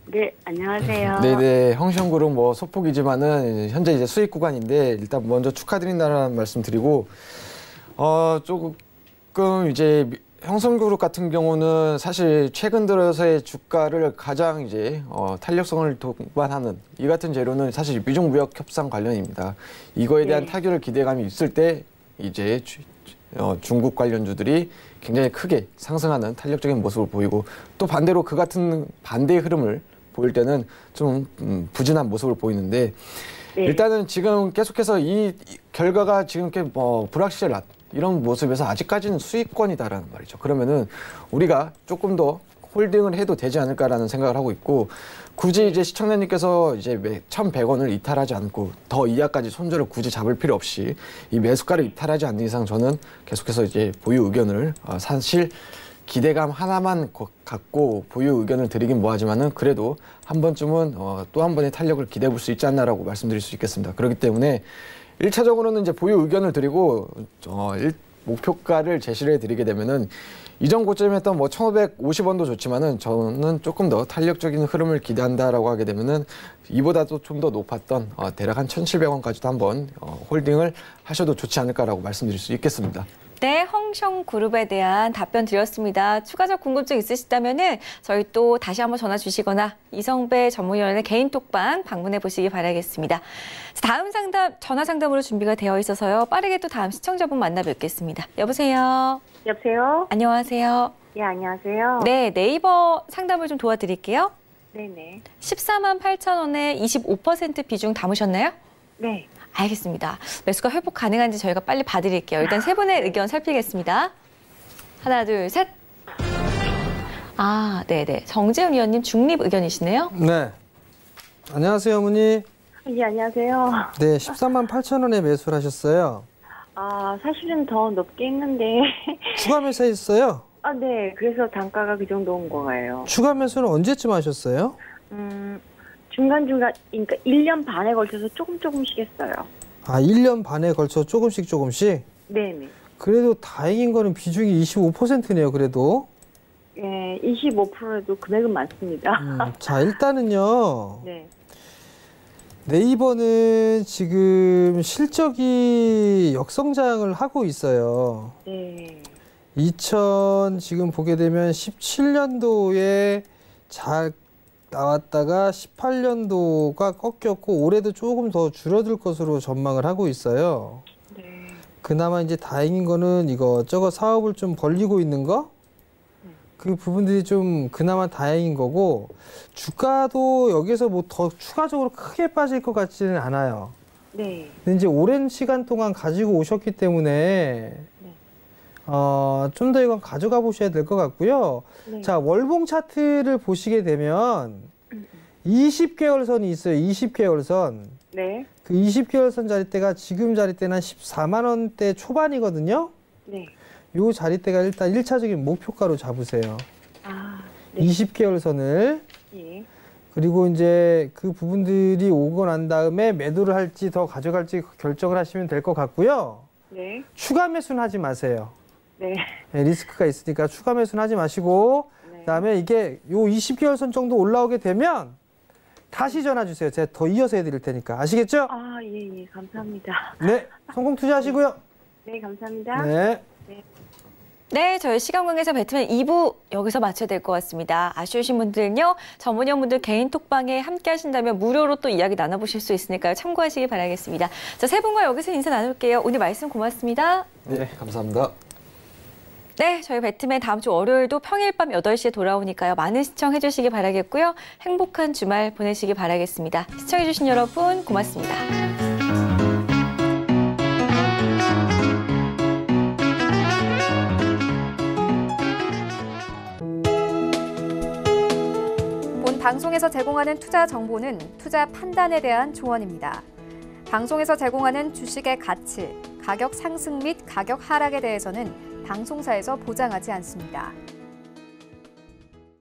[SPEAKER 11] 네, 안녕하세요.
[SPEAKER 5] 네네, 형성그룹 뭐 소폭이지만은 현재 이제 수익 구간인데 일단 먼저 축하드린다는 말씀드리고 조금 이제 형성그룹 같은 경우는 사실 최근 들어서의 주가를 가장 이제 탄력성을 동반하는 이 같은 재료는 사실 미중무역 협상 관련입니다. 이거에 대한 타결 기대감이 있을 때 이제 중국 관련주들이 굉장히 크게 상승하는 탄력적인 모습을 보이고 또 반대로 그 같은 반대의 흐름을 보일 때는 좀 부진한 모습을 보이는데
[SPEAKER 11] 네.
[SPEAKER 5] 일단은 지금 계속해서 이 결과가 지금 이렇게 불확실한 이런 모습에서 아직까지는 수익권이다라는 말이죠. 그러면은 우리가 조금 더 홀딩을 해도 되지 않을까라는 생각을 하고 있고 굳이 이제 시청자님께서 이제 1,100원을 이탈하지 않고 더 이하까지 손절을 굳이 잡을 필요 없이 이 매수가를 이탈하지 않는 이상 저는 계속해서 이제 보유 의견을 사실 기대감 하나만 갖고 보유 의견을 드리긴 뭐하지만은 그래도 한 번쯤은 또 한 번의 탄력을 기대해 볼 수 있지 않나라고 말씀드릴 수 있겠습니다. 그렇기 때문에 1차적으로는 이제 보유 의견을 드리고 목표가를 제시를 해드리게 되면은 이전 고점에 했던 뭐 1,550원도 좋지만은 저는 조금 더 탄력적인 흐름을 기대한다라고 하게 되면은 이보다도 좀 더 높았던 대략 한 1,700원까지도 한번 홀딩을 하셔도 좋지 않을까라고 말씀드릴 수 있겠습니다.
[SPEAKER 2] 네, 헝성그룹에 대한 답변 드렸습니다. 추가적 궁금증 있으시다면은 저희 또 다시 한번 전화 주시거나 이성배 전문위원의 개인 톡방 방문해 보시기 바라겠습니다. 다음 상담, 전화 상담으로 준비가 되어 있어서요. 빠르게 또 다음 시청자분 만나 뵙겠습니다. 여보세요?
[SPEAKER 11] 여보세요?
[SPEAKER 2] 안녕하세요?
[SPEAKER 11] 예, 안녕하세요.
[SPEAKER 2] 네, 네이버 상담을 좀 도와드릴게요.
[SPEAKER 11] 네네.
[SPEAKER 2] 148,000원에 25% 비중 담으셨나요?
[SPEAKER 11] 네.
[SPEAKER 2] 알겠습니다. 매수가 회복 가능한지 저희가 빨리 봐드릴게요. 일단 세 분의 의견 살피겠습니다. 하나, 둘, 셋. 네네. 정재훈 위원님 중립 의견이시네요.
[SPEAKER 4] 네. 안녕하세요, 어머니.
[SPEAKER 3] 예, 안녕하세요.
[SPEAKER 4] 네, 148,000원에 매수를 하셨어요.
[SPEAKER 3] 사실은 더 높게 했는데.
[SPEAKER 4] 추가 매수했어요?
[SPEAKER 3] 네. 그래서 단가가 그 정도 온 거예요.
[SPEAKER 4] 추가 매수는 언제쯤 하셨어요?
[SPEAKER 3] 중간중간, 그러니까 1년 반에 걸쳐서 조금씩 했어요.
[SPEAKER 4] 1년 반에 걸쳐 조금씩?
[SPEAKER 3] 네네.
[SPEAKER 4] 그래도 다행인 거는 비중이 25%네요, 그래도.
[SPEAKER 3] 예, 25%도 금액은 많습니다.
[SPEAKER 4] 자, 일단은요.
[SPEAKER 3] 네.
[SPEAKER 4] 네이버는 지금 실적이 역성장을 하고 있어요.
[SPEAKER 3] 네.
[SPEAKER 4] 지금 보게 되면 17년도에 잘 나왔다가 18년도가 꺾였고 올해도 조금 더 줄어들 것으로 전망을 하고 있어요.
[SPEAKER 3] 네.
[SPEAKER 4] 그나마 이제 다행인 거는 이것저것 사업을 좀 벌리고 있는 거? 그 부분들이 좀 그나마 다행인 거고 주가도 여기서 뭐 더 추가적으로 크게 빠질 것 같지는 않아요.
[SPEAKER 3] 네.
[SPEAKER 4] 근데 이제 오랜 시간 동안 가지고 오셨기 때문에 좀 더 이건 가져가 보셔야 될 것 같고요.
[SPEAKER 3] 네.
[SPEAKER 4] 자, 월봉 차트를 보시게 되면 20개월 선이 있어요. 20개월 선.
[SPEAKER 3] 네.
[SPEAKER 4] 그 20개월 선 자리대가 지금 자리대는 한 14만 원대 초반이거든요.
[SPEAKER 3] 네.
[SPEAKER 4] 요 자리대가 일단 1차적인 목표가로 잡으세요.
[SPEAKER 3] 네.
[SPEAKER 4] 20개월 선을.
[SPEAKER 3] 예.
[SPEAKER 4] 그리고 이제 그 부분들이 오고 난 다음에 매도를 할지 더 가져갈지 결정을 하시면 될 것 같고요.
[SPEAKER 3] 네.
[SPEAKER 4] 추가 매수는 하지 마세요.
[SPEAKER 3] 네.
[SPEAKER 4] 네, 리스크가 있으니까 추가 매수는 하지 마시고 그다음에 이게 요 20개월 선 정도 올라오게 되면 다시 전화 주세요. 제가 더 이어서 해드릴 테니까. 아시겠죠?
[SPEAKER 3] 예, 감사합니다.
[SPEAKER 4] 네, 성공 투자하시고요.
[SPEAKER 3] 네, 감사합니다.
[SPEAKER 4] 네.
[SPEAKER 3] 네.
[SPEAKER 2] 네, 저희 시간관계에서 배트맨 2부 여기서 마쳐야 될 것 같습니다. 아쉬우신 분들은요, 전문의분들 개인 톡방에 함께 하신다면 무료로 또 이야기 나눠보실 수 있으니까요. 참고하시기 바라겠습니다. 자, 세 분과 여기서 인사 나눌게요. 오늘 말씀 고맙습니다.
[SPEAKER 5] 네, 감사합니다.
[SPEAKER 2] 네, 저희 배트맨 다음 주 월요일도 평일 밤 8시에 돌아오니까요. 많은 시청해 주시기 바라겠고요. 행복한 주말 보내시기 바라겠습니다. 시청해 주신 여러분 고맙습니다.
[SPEAKER 1] 본 방송에서 제공하는 투자 정보는 투자 판단에 대한 조언입니다. 방송에서 제공하는 주식의 가치, 가격 상승 및 가격 하락에 대해서는 방송사에서 보장하지 않습니다.